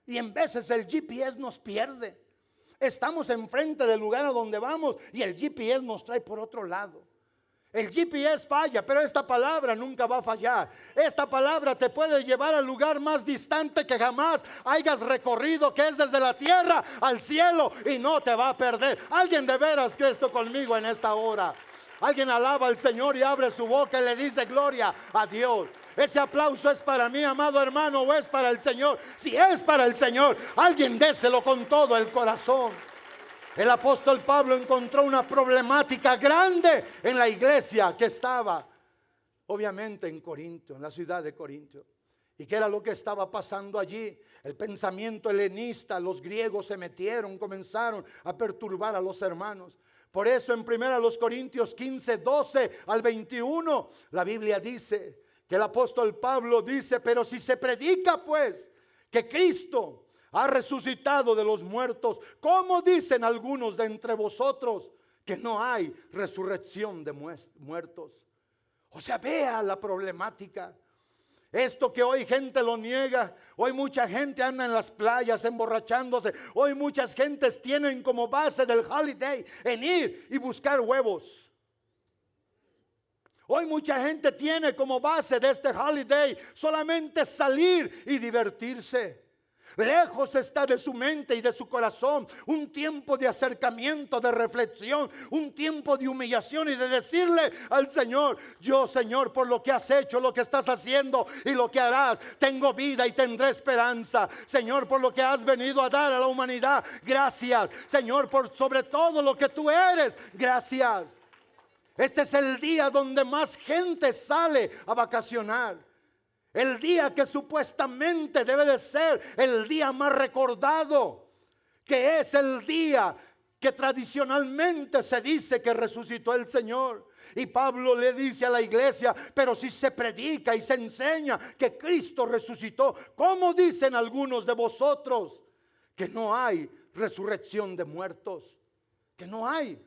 y en veces el GPS nos pierde. Estamos enfrente del lugar a donde vamos y el GPS nos trae por otro lado. El GPS falla, pero esta palabra nunca va a fallar. Esta palabra te puede llevar al lugar más distante que jamás hayas recorrido, que es desde la tierra al cielo, y no te va a perder. Alguien de veras cree esto conmigo en esta hora. Alguien alaba al Señor y abre su boca y le dice gloria a Dios. Ese aplauso es para mí, amado hermano, o es para el Señor. Si es para el Señor, alguien déselo con todo el corazón. El apóstol Pablo encontró una problemática grande en la iglesia que estaba, obviamente, en Corinto, en la ciudad de Corinto. ¿Y qué era lo que estaba pasando allí? El pensamiento helenista, los griegos se metieron, comenzaron a perturbar a los hermanos. Por eso en 1 Corintios 15, 12 al 21, la Biblia dice que el apóstol Pablo dice: pero si se predica pues que Cristo ha resucitado de los muertos, ¿cómo dicen algunos de entre vosotros que no hay resurrección de muertos? O sea, vea la problemática. Esto que hoy gente lo niega, hoy mucha gente anda en las playas emborrachándose, hoy muchas gentes tienen como base del holiday en ir y buscar huevos. Hoy mucha gente tiene como base de este holiday solamente salir y divertirse. Lejos está de su mente y de su corazón un tiempo de acercamiento, de reflexión, un tiempo de humillación y de decirle al Señor: yo, Señor, por lo que has hecho, lo que estás haciendo y lo que harás, tengo vida y tendré esperanza. Señor, por lo que has venido a dar a la humanidad, gracias. Señor, por sobre todo lo que tú eres, gracias. Este es el día donde más gente sale a vacacionar. El día que supuestamente debe de ser el día más recordado, que es el día que tradicionalmente se dice que resucitó el Señor. Y Pablo le dice a la iglesia: pero si se predica y se enseña que Cristo resucitó, ¿cómo dicen algunos de vosotros que no hay resurrección de muertos? Que no hay.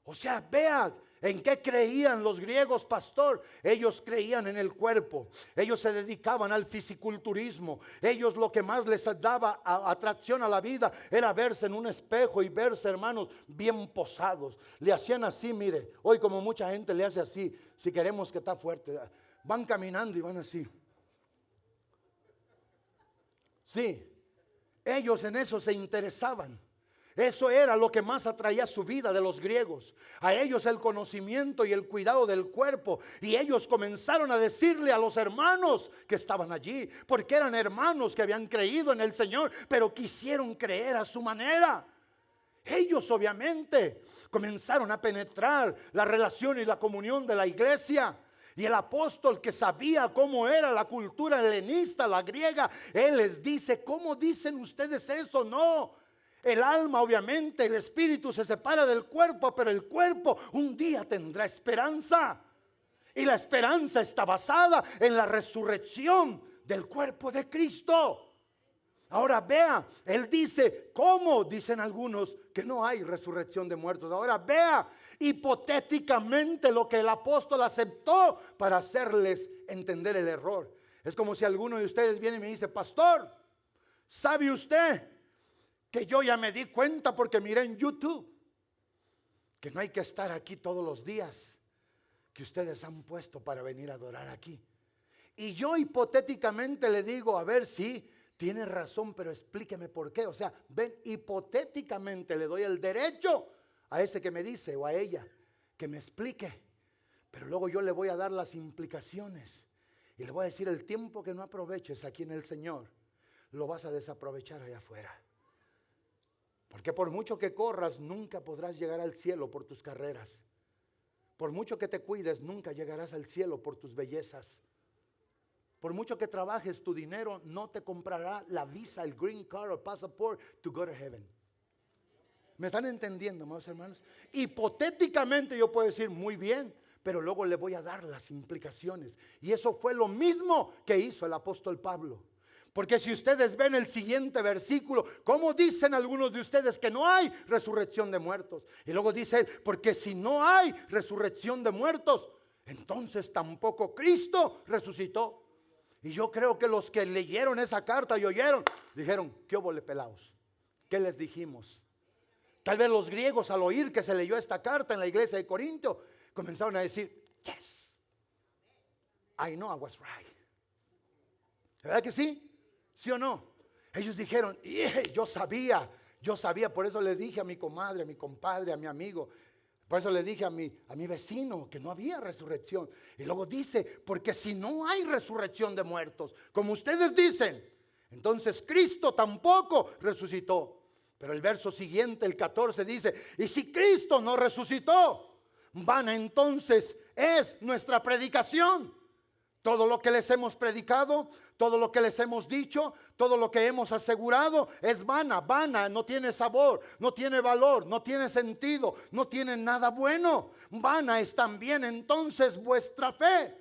O sea, vean en qué creían los griegos, pastor. Ellos creían en el cuerpo. Ellos se dedicaban al fisiculturismo. Ellos, lo que más les daba atracción a la vida era verse en un espejo y verse, hermanos, bien posados. Le hacían así, mire, hoy como mucha gente le hace así, si queremos que está fuerte, van caminando y van así. Sí, ellos en eso se interesaban. Eso era lo que más atraía su vida de los griegos. A ellos el conocimiento y el cuidado del cuerpo. Y ellos comenzaron a decirle a los hermanos que estaban allí, porque eran hermanos que habían creído en el Señor, pero quisieron creer a su manera. Ellos obviamente comenzaron a penetrar la relación y la comunión de la iglesia. Y el apóstol, que sabía cómo era la cultura helenista, la griega, él les dice: ¿cómo dicen ustedes eso? No. El alma, obviamente, el espíritu se separa del cuerpo, pero el cuerpo un día tendrá esperanza. Y la esperanza está basada en la resurrección del cuerpo de Cristo. Ahora vea, él dice: ¿cómo dicen algunos que no hay resurrección de muertos? Ahora vea hipotéticamente lo que el apóstol aceptó para hacerles entender el error. Es como si alguno de ustedes viene y me dice: pastor, ¿sabe usted que yo ya me di cuenta porque miré en YouTube que no hay que estar aquí todos los días que ustedes han puesto para venir a adorar aquí? Y yo hipotéticamente le digo: a ver, sí, tiene razón, pero explíqueme por qué. O sea, ven, hipotéticamente le doy el derecho a ese que me dice, o a ella, que me explique. Pero luego yo le voy a dar las implicaciones y le voy a decir: el tiempo que no aproveches aquí en el Señor, lo vas a desaprovechar allá afuera. Porque por mucho que corras, nunca podrás llegar al cielo por tus carreras. Por mucho que te cuides, nunca llegarás al cielo por tus bellezas. Por mucho que trabajes, tu dinero no te comprará la visa, el green card o passport to go to heaven. ¿Me están entendiendo, amados hermanos? Hipotéticamente yo puedo decir muy bien, pero luego le voy a dar las implicaciones. Y eso fue lo mismo que hizo el apóstol Pablo. Porque si ustedes ven el siguiente versículo, ¿cómo dicen algunos de ustedes que no hay resurrección de muertos? Y luego dice, porque si no hay resurrección de muertos, entonces tampoco Cristo resucitó. Y yo creo que los que leyeron esa carta y oyeron, dijeron, ¿qué óvole pelaos? ¿Qué les dijimos? Tal vez los griegos al oír que se leyó esta carta en la iglesia de Corinto, comenzaron a decir, yes, I know I was right. ¿Verdad que sí? ¿Sí o no? Ellos dijeron, yo sabía, por eso le dije a mi comadre, a mi compadre, a mi amigo, por eso le dije a mi vecino que no había resurrección. Y luego dice, porque si no hay resurrección de muertos, como ustedes dicen, entonces Cristo tampoco resucitó. Pero el verso siguiente, el 14, dice, y si Cristo no resucitó, vana entonces es nuestra predicación. Todo lo que les hemos predicado, todo lo que les hemos dicho, todo lo que hemos asegurado es vana, no tiene sabor, no tiene valor, no tiene sentido, no tiene nada bueno. Vana es también entonces vuestra fe.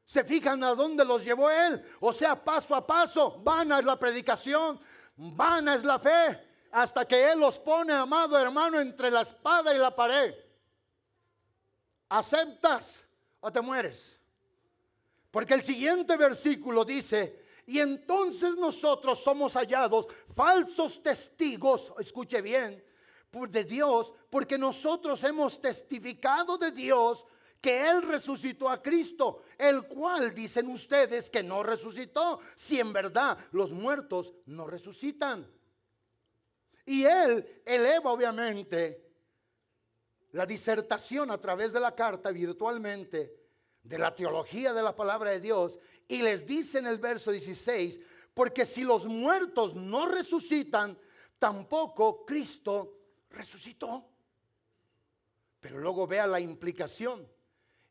¿Se fijan a dónde los llevó él? O sea, paso a paso, vana es la predicación, vana es la fe, hasta que él los pone, amado hermano, entre la espada y la pared. ¿Aceptas o te mueres? Porque el siguiente versículo dice, y entonces nosotros somos hallados falsos testigos, escuche bien, de Dios, porque nosotros hemos testificado de Dios que Él resucitó a Cristo, el cual dicen ustedes que no resucitó, si en verdad los muertos no resucitan. Y Él eleva obviamente la disertación a través de la carta virtualmente, de la teología de la palabra de Dios, y les dice en el verso 16, porque si los muertos no resucitan, tampoco Cristo resucitó. Pero luego vea la implicación.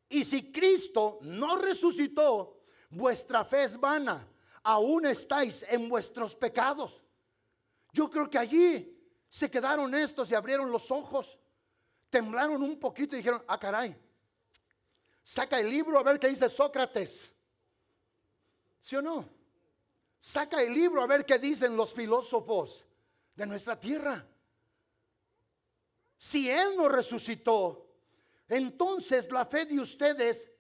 Y si Cristo no resucitó, vuestra fe es vana, aún estáis en vuestros pecados. Yo creo que allí se quedaron estos y abrieron los ojos, temblaron un poquito y dijeron, ah, caray. Saca el libro a ver qué dice Sócrates. ¿Sí o no? Saca el libro a ver qué dicen los filósofos de nuestra tierra. Si Él no resucitó, entonces la fe de ustedes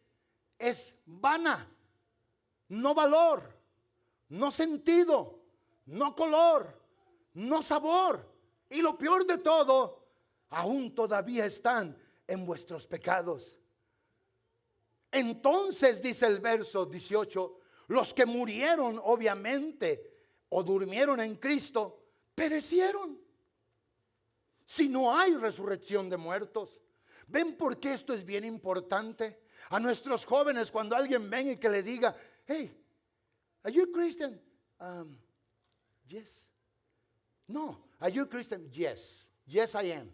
es vana, no valor, no sentido, no color, no sabor. Y lo peor de todo, aún todavía están en vuestros pecados. Entonces dice el verso 18, los que murieron obviamente o durmieron en Cristo, perecieron. Si no hay resurrección de muertos. ¿Ven por qué esto es bien importante? A nuestros jóvenes, cuando alguien venga y que le diga, hey, are you a Christian? Yes. No, are you a Christian? Yes. Yes, I am.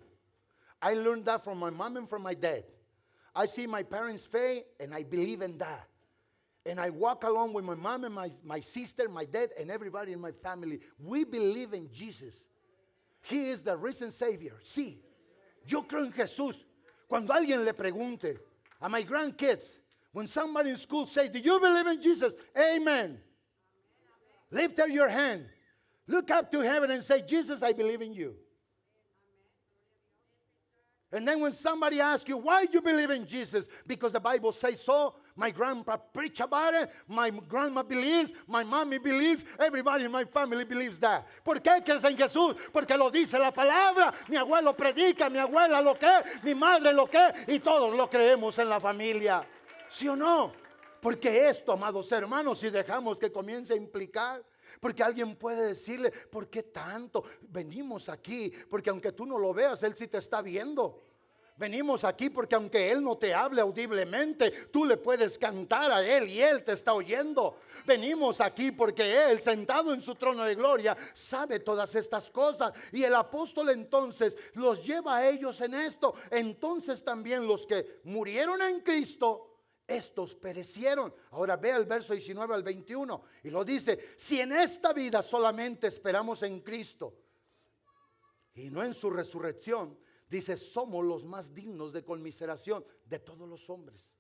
I learned that from my mom and from my dad. I see my parents' faith and I believe in that. And I walk along with my mom and my sister, my dad, and everybody in my family. We believe in Jesus. He is the risen Savior. Sí, yo creo en Jesús. Cuando alguien le pregunte a my grandkids, when somebody in school says, do you believe in Jesus? Amen. Lift up your hand. Look up to heaven and say, Jesus, I believe in you. And then when somebody asks you, why do you believe in Jesus? Because the Bible says so. My grandpa preached about it. My grandma believes. My mommy believes. Everybody in my family believes that. ¿Por qué crees en Jesús? Porque lo dice la palabra. Mi abuelo predica, mi abuela lo que, mi madre lo que, y todos lo creemos en la familia. ¿Sí o no? Porque esto, amados hermanos, si dejamos que comience a implicar, porque alguien puede decirle, ¿por qué tanto? Venimos aquí porque aunque tú no lo veas, Él sí te está viendo. Venimos aquí porque aunque Él no te hable audiblemente, tú le puedes cantar a Él y Él te está oyendo. Venimos aquí porque Él, sentado en su trono de gloria, sabe todas estas cosas. Y el apóstol entonces los lleva a ellos en esto. Entonces también los que murieron en Cristo, estos perecieron. Ahora vea el verso 19 al 21 y lo dice, si en esta vida solamente esperamos en Cristo y no en su resurrección, dice, somos los más dignos de conmiseración de todos los hombres.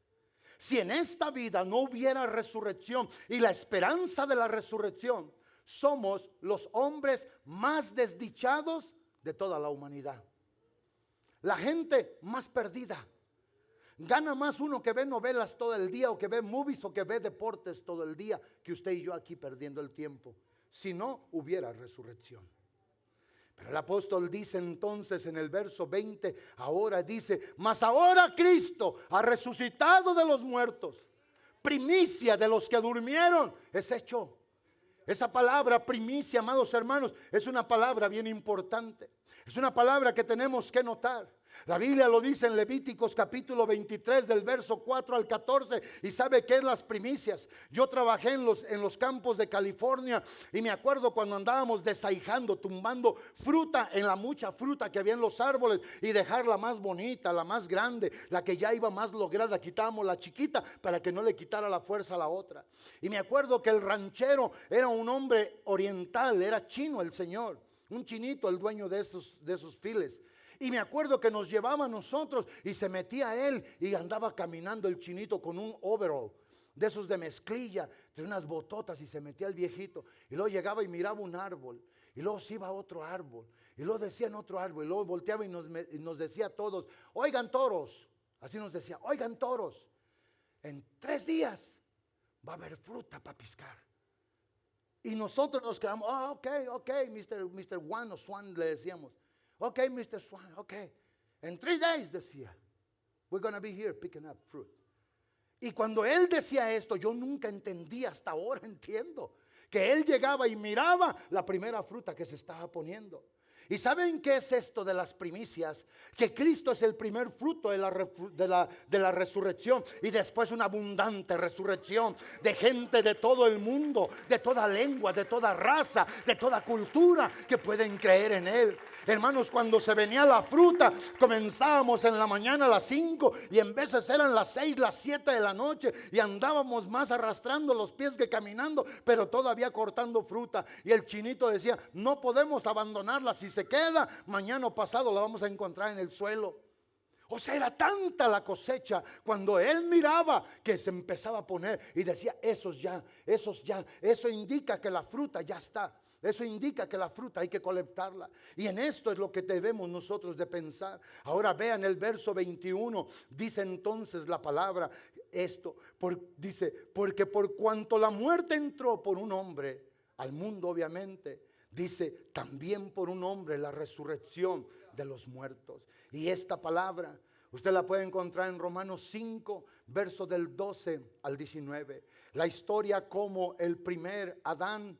Si en esta vida no hubiera resurrección y la esperanza de la resurrección, somos los hombres más desdichados de toda la humanidad. La gente más perdida. Gana más uno que ve novelas todo el día, o que ve movies, o que ve deportes todo el día, que usted y yo aquí perdiendo el tiempo, si no hubiera resurrección. Pero el apóstol dice entonces en el verso 20, ahora dice, mas ahora Cristo ha resucitado de los muertos, primicia de los que durmieron, es hecho. Esa palabra primicia, amados hermanos, es una palabra bien importante. Es una palabra que tenemos que notar. La Biblia lo dice en Levíticos capítulo 23 del verso 4 al 14. ¿Y sabe qué es las primicias? Yo trabajé en los campos de California y me acuerdo cuando andábamos desaijando, tumbando fruta, en la mucha fruta que había en los árboles, y dejar la más bonita, la más grande, la que ya iba más lograda, quitábamos la chiquita para que no le quitara la fuerza a la otra. Y me acuerdo que el ranchero era un hombre oriental, era chino el señor, un chinito, el dueño de esos files. Y me acuerdo que nos llevaba a nosotros y se metía él y andaba caminando el chinito con un overall de esos de mezclilla, de unas bototas, y se metía el viejito. Y luego llegaba y miraba un árbol, y luego se iba a otro árbol, y luego decía en otro árbol, y luego volteaba y nos decía a todos, oigan toros, así nos decía, oigan toros, en 3 días va a haber fruta para piscar. Y nosotros nos quedamos, ok, Mr. Juan o Swan le decíamos. Ok, Mr. Swan, ok. En 3 days decía, we're going to be here picking up fruit. Y cuando él decía esto, yo nunca entendí, hasta ahora entiendo, que él llegaba y miraba la primera fruta que se estaba poniendo. ¿Y saben qué es esto de las primicias? Que Cristo es el primer fruto de la resurrección, y después una abundante resurrección de gente de todo el mundo, de toda lengua, de toda raza, de toda cultura, que pueden creer en Él. Hermanos, cuando se venía la fruta, comenzábamos en la mañana a las 5 y en veces eran las 6, las 7 de la noche, y andábamos más arrastrando los pies que caminando, pero todavía cortando fruta. Y el chinito decía, no podemos abandonarla, si se queda, mañana o pasado la vamos a encontrar en el suelo. O sea, era tanta la cosecha cuando él miraba que se empezaba a poner y decía, esos ya, eso indica que la fruta ya está. Eso indica que la fruta hay que colectarla. Y en esto es lo que debemos nosotros de pensar. Ahora vean el verso 21. Dice entonces la palabra esto. Dice, porque por cuanto la muerte entró por un hombre al mundo, obviamente, dice, también por un hombre la resurrección de los muertos. Y esta palabra usted la puede encontrar en Romanos 5, verso del 12 al 19. La historia como el primer Adán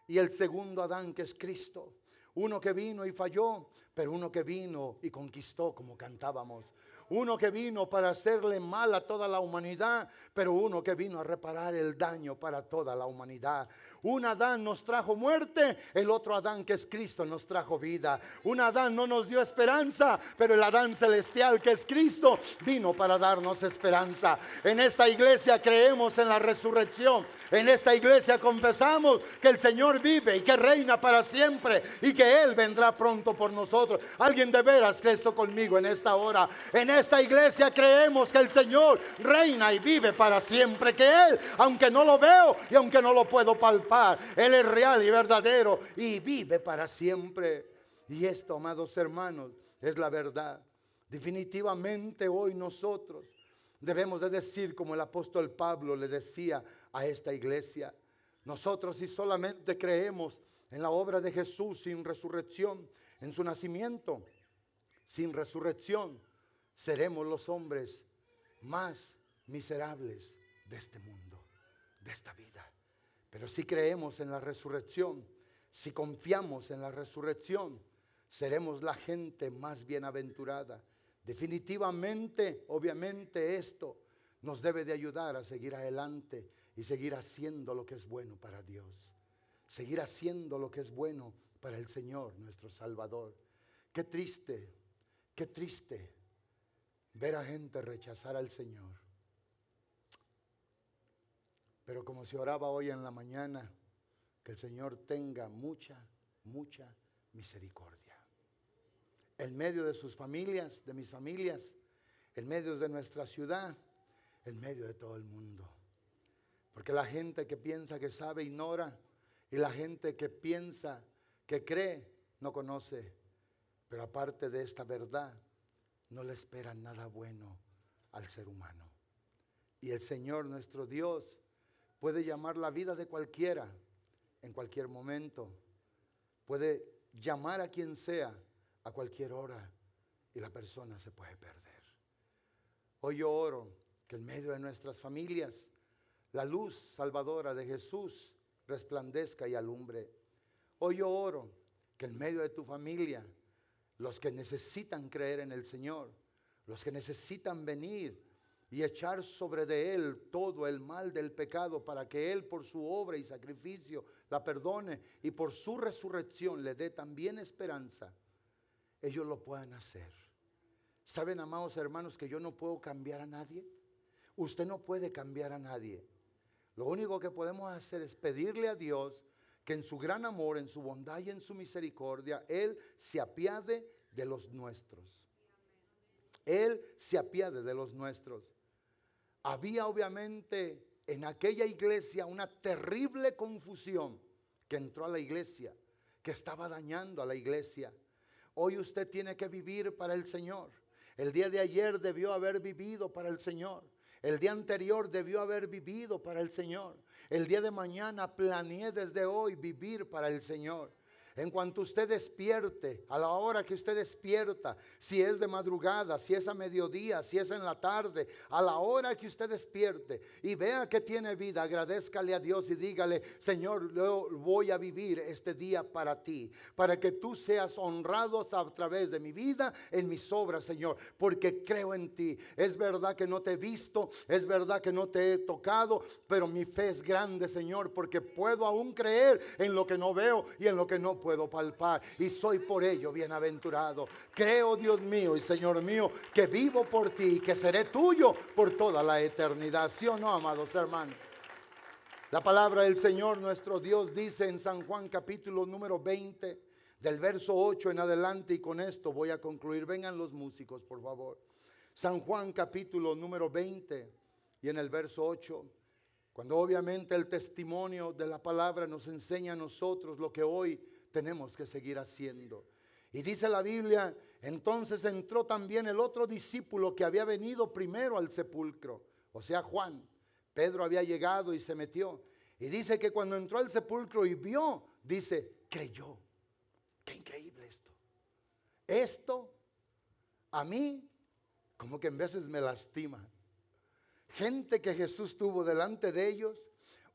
y el segundo Adán, que es Cristo. Uno que vino y falló, pero uno que vino y conquistó, como cantábamos. Uno que vino para hacerle mal a toda la humanidad, pero uno que vino a reparar el daño para toda la humanidad. Un Adán nos trajo muerte, el otro Adán, que es Cristo, nos trajo vida. Un Adán no nos dio esperanza, pero el Adán celestial, que es Cristo, vino para darnos esperanza. En esta iglesia creemos en la resurrección. En esta iglesia confesamos que el Señor vive y que reina para siempre, y que Él vendrá pronto por nosotros. Alguien de veras cree esto conmigo en esta hora. En esta iglesia creemos que el Señor reina y vive para siempre, que Él, aunque no lo veo y aunque no lo puedo palpar, Él es real y verdadero y vive para siempre. Y esto, amados hermanos, es la verdad. Definitivamente hoy nosotros debemos de decir, como el apóstol Pablo le decía a esta iglesia, nosotros si solamente creemos en la obra de Jesús sin resurrección, en su nacimiento sin resurrección, seremos los hombres más miserables de este mundo, de esta vida. Pero si creemos en la resurrección, si confiamos en la resurrección, seremos la gente más bienaventurada. Definitivamente, obviamente, esto nos debe de ayudar a seguir adelante y seguir haciendo lo que es bueno para Dios. Seguir haciendo lo que es bueno para el Señor, nuestro Salvador. Qué triste ver a gente rechazar al Señor. Pero como se oraba hoy en la mañana, que el Señor tenga mucha misericordia. en medio de sus familias, de mis familias, en medio de nuestra ciudad, en medio de todo el mundo. Porque la gente que piensa que sabe ignora, y la gente que piensa que cree no conoce. Pero aparte de esta verdad, no le espera nada bueno al ser humano. Y el Señor nuestro Dios puede llamar la vida de cualquiera en cualquier momento. Puede llamar a quien sea a cualquier hora y la persona se puede perder. Hoy yo oro que en medio de nuestras familias la luz salvadora de Jesús resplandezca y alumbre. Hoy yo oro que en medio de tu familia, los que necesitan creer en el Señor, los que necesitan venir y echar sobre de Él todo el mal del pecado para que Él por su obra y sacrificio la perdone y por su resurrección le dé también esperanza, ellos lo puedan hacer. ¿Saben, amados hermanos, que yo no puedo cambiar a nadie? Usted no puede cambiar a nadie. Lo único que podemos hacer es pedirle a Dios que en su gran amor, en su bondad y en su misericordia, Él se apiade de los nuestros. Él se apiade de los nuestros. Había obviamente en aquella iglesia una terrible confusión que entró a la iglesia, que estaba dañando a la iglesia. Hoy usted tiene que vivir para el Señor. El día de ayer debió haber vivido para el Señor. El día anterior debió haber vivido para el Señor. El día de mañana planeé desde hoy vivir para el Señor. En cuanto usted despierte, a la hora que usted despierta, si es de madrugada, si es a mediodía, si es en la tarde, a la hora que usted despierte y vea que tiene vida, agradézcale a Dios y dígale: Señor, yo voy a vivir este día para ti, para que tú seas honrado a través de mi vida, en mis obras, Señor, porque creo en ti. Es verdad que no te he visto, es verdad que no te he tocado, pero mi fe es grande, Señor, porque puedo aún creer en lo que no veo y en lo que no puedo palpar, y soy por ello bienaventurado. Creo, Dios mío y Señor mío, que vivo por ti y que seré tuyo por toda la eternidad. ¿Sí o no, amados hermanos? La palabra del Señor nuestro Dios dice en San Juan capítulo número 20, del verso 8 en adelante, y con esto voy a concluir. Vengan los músicos, por favor. San Juan capítulo número 20 y en el verso 8. Cuando obviamente el testimonio de la palabra nos enseña a nosotros lo que hoy tenemos que seguir haciendo. Y dice la Biblia: entonces entró también el otro discípulo que había venido primero al sepulcro, o sea, Juan. Pedro había llegado y se metió. Y dice que cuando entró al sepulcro y vio, dice, creyó. Qué increíble esto. Esto a mí como que en veces me lastima. Gente que Jesús tuvo delante de ellos,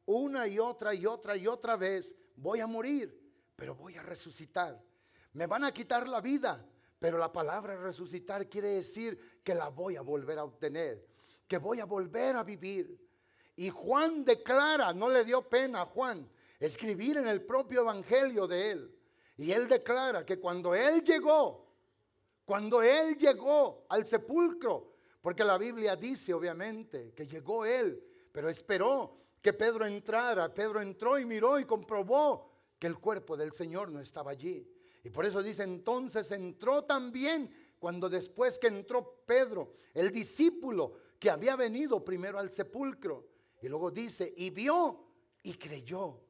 una y otra y otra y otra vez: voy a morir, pero voy a resucitar. Me van a quitar la vida, pero la palabra resucitar quiere decir que la voy a volver a obtener, que voy a volver a vivir. Y Juan declara, no le dio pena a Juan escribir en el propio evangelio de él. Y él declara que cuando él llegó al sepulcro, porque la Biblia dice obviamente que llegó él, pero esperó que Pedro entrara. Pedro entró y miró y comprobó que el cuerpo del Señor no estaba allí. Y por eso dice, entonces entró también, cuando después que entró Pedro, el discípulo que había venido primero al sepulcro. Y luego dice, y vio y creyó.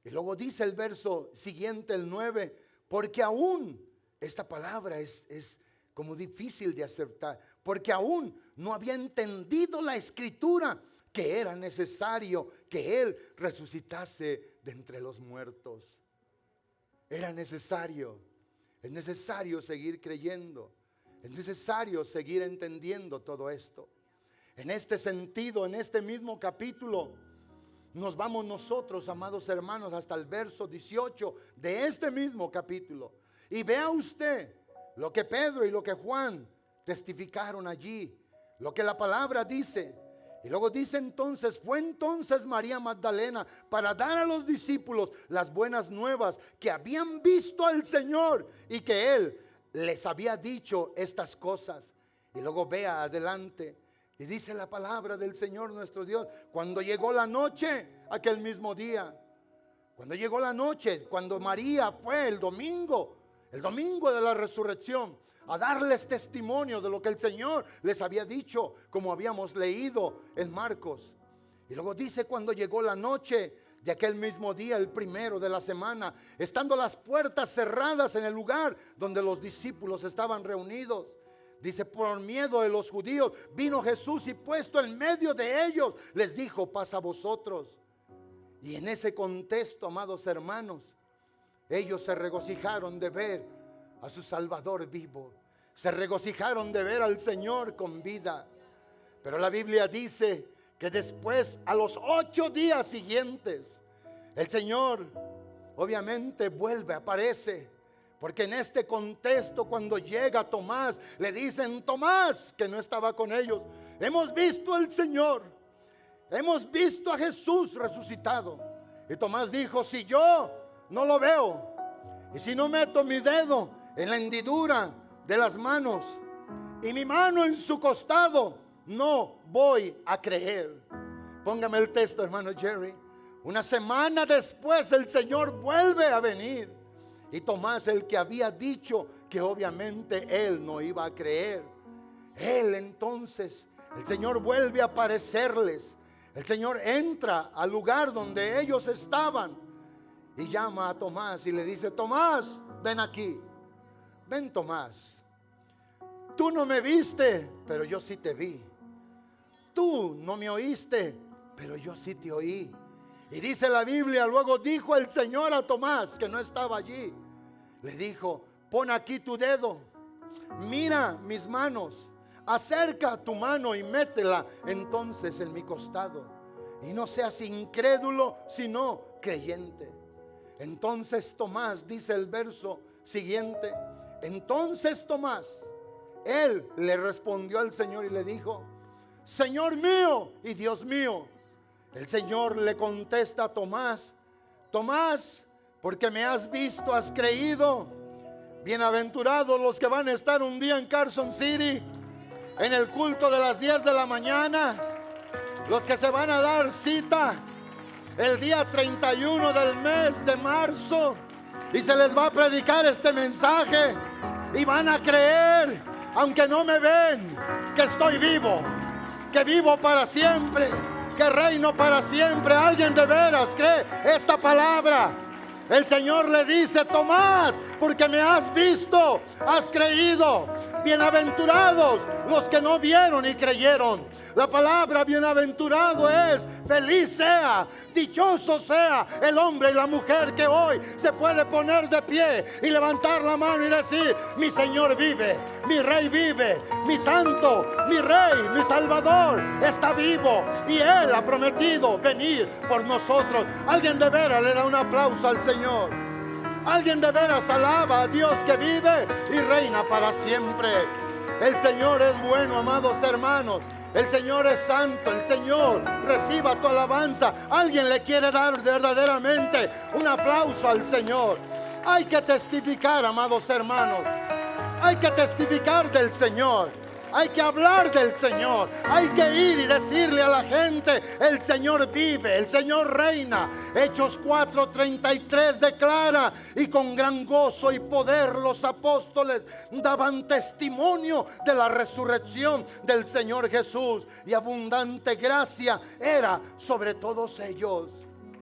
Y luego dice el verso siguiente, el 9, porque aún, esta palabra es como difícil de aceptar, porque aún no había entendido la escritura que era necesario que Él resucitase de entre los muertos. Era necesario, es necesario seguir creyendo, es necesario seguir entendiendo todo esto. En este sentido, en este mismo capítulo, nos vamos nosotros, amados hermanos, hasta el verso 18 de este mismo capítulo. Y vea usted lo que Pedro y lo que Juan testificaron allí, lo que la palabra dice. Y luego dice entonces, fue entonces María Magdalena para dar a los discípulos las buenas nuevas, que habían visto al Señor y que Él les había dicho estas cosas. Y luego vea adelante y dice la palabra del Señor nuestro Dios: cuando llegó la noche, aquel mismo día, cuando llegó la noche, cuando María fue el domingo, el domingo de la resurrección, a darles testimonio de lo que el Señor les había dicho, como habíamos leído en Marcos. Y luego dice, cuando llegó la noche de aquel mismo día, el primero de la semana, estando las puertas cerradas en el lugar donde los discípulos estaban reunidos, dice, por miedo de los judíos, vino Jesús y puesto en medio de ellos, les dijo, paz a vosotros. Y en ese contexto, amados hermanos, ellos se regocijaron de ver a su Salvador vivo. Se regocijaron de ver al Señor con vida. Pero la Biblia dice que después, a los 8 días siguientes, el Señor obviamente vuelve, aparece. Porque en este contexto, cuando llega Tomás, le dicen, Tomás, que no estaba con ellos, hemos visto al Señor, hemos visto a Jesús resucitado. Y Tomás dijo, si yo no lo veo, y si no meto mi dedo en la hendidura de las manos y mi mano en su costado, no voy a creer. Póngame el texto, hermano Jerry. Una semana después el Señor vuelve a venir. Y Tomás, el que había dicho que obviamente él no iba a creer, él entonces, el Señor vuelve a aparecerles. El Señor entra al lugar donde ellos estaban y llama a Tomás y le dice, Tomás, ven aquí. Ven, Tomás. Tú no me viste, pero yo sí te vi. Tú no me oíste, pero yo sí te oí. Y dice la Biblia, luego dijo el Señor a Tomás, que no estaba allí, le dijo, pon aquí tu dedo, mira mis manos, acerca tu mano y métela entonces en mi costado. Y no seas incrédulo, sino creyente. Entonces Tomás, dice el verso siguiente, entonces Tomás, él le respondió al Señor y le dijo, Señor mío y Dios mío. El Señor le contesta a Tomás, Tomás, porque me has visto, has creído. Bienaventurados los que van a estar un día en Carson City, en el culto de las 10 de la mañana, los que se van a dar cita el día 31 del mes de marzo, y se les va a predicar este mensaje, y van a creer, aunque no me ven, que estoy vivo, que vivo para siempre, que reino para siempre. ¿Alguien de veras cree esta palabra? El Señor le dice, Tomás, porque me has visto, has creído. Bienaventurados los que no vieron y creyeron. La palabra bienaventurado es, feliz sea, dichoso sea el hombre y la mujer que hoy se puede poner de pie y levantar la mano y decir, mi Señor vive, mi Rey vive, mi Santo, mi Rey, mi Salvador está vivo y Él ha prometido venir por nosotros. Alguien de veras le da un aplauso al Señor. Alguien de veras alaba a Dios que vive y reina para siempre. El Señor es bueno, amados hermanos. El Señor es santo. El Señor reciba tu alabanza. Alguien le quiere dar verdaderamente un aplauso al Señor. Hay que testificar, amados hermanos. Hay que testificar del Señor. Hay que hablar del Señor. Hay que ir y decirle a la gente, el Señor vive, el Señor reina. Hechos 4:33 declara, y con gran gozo y poder los apóstoles daban testimonio de la resurrección del Señor Jesús, y abundante gracia era sobre todos ellos.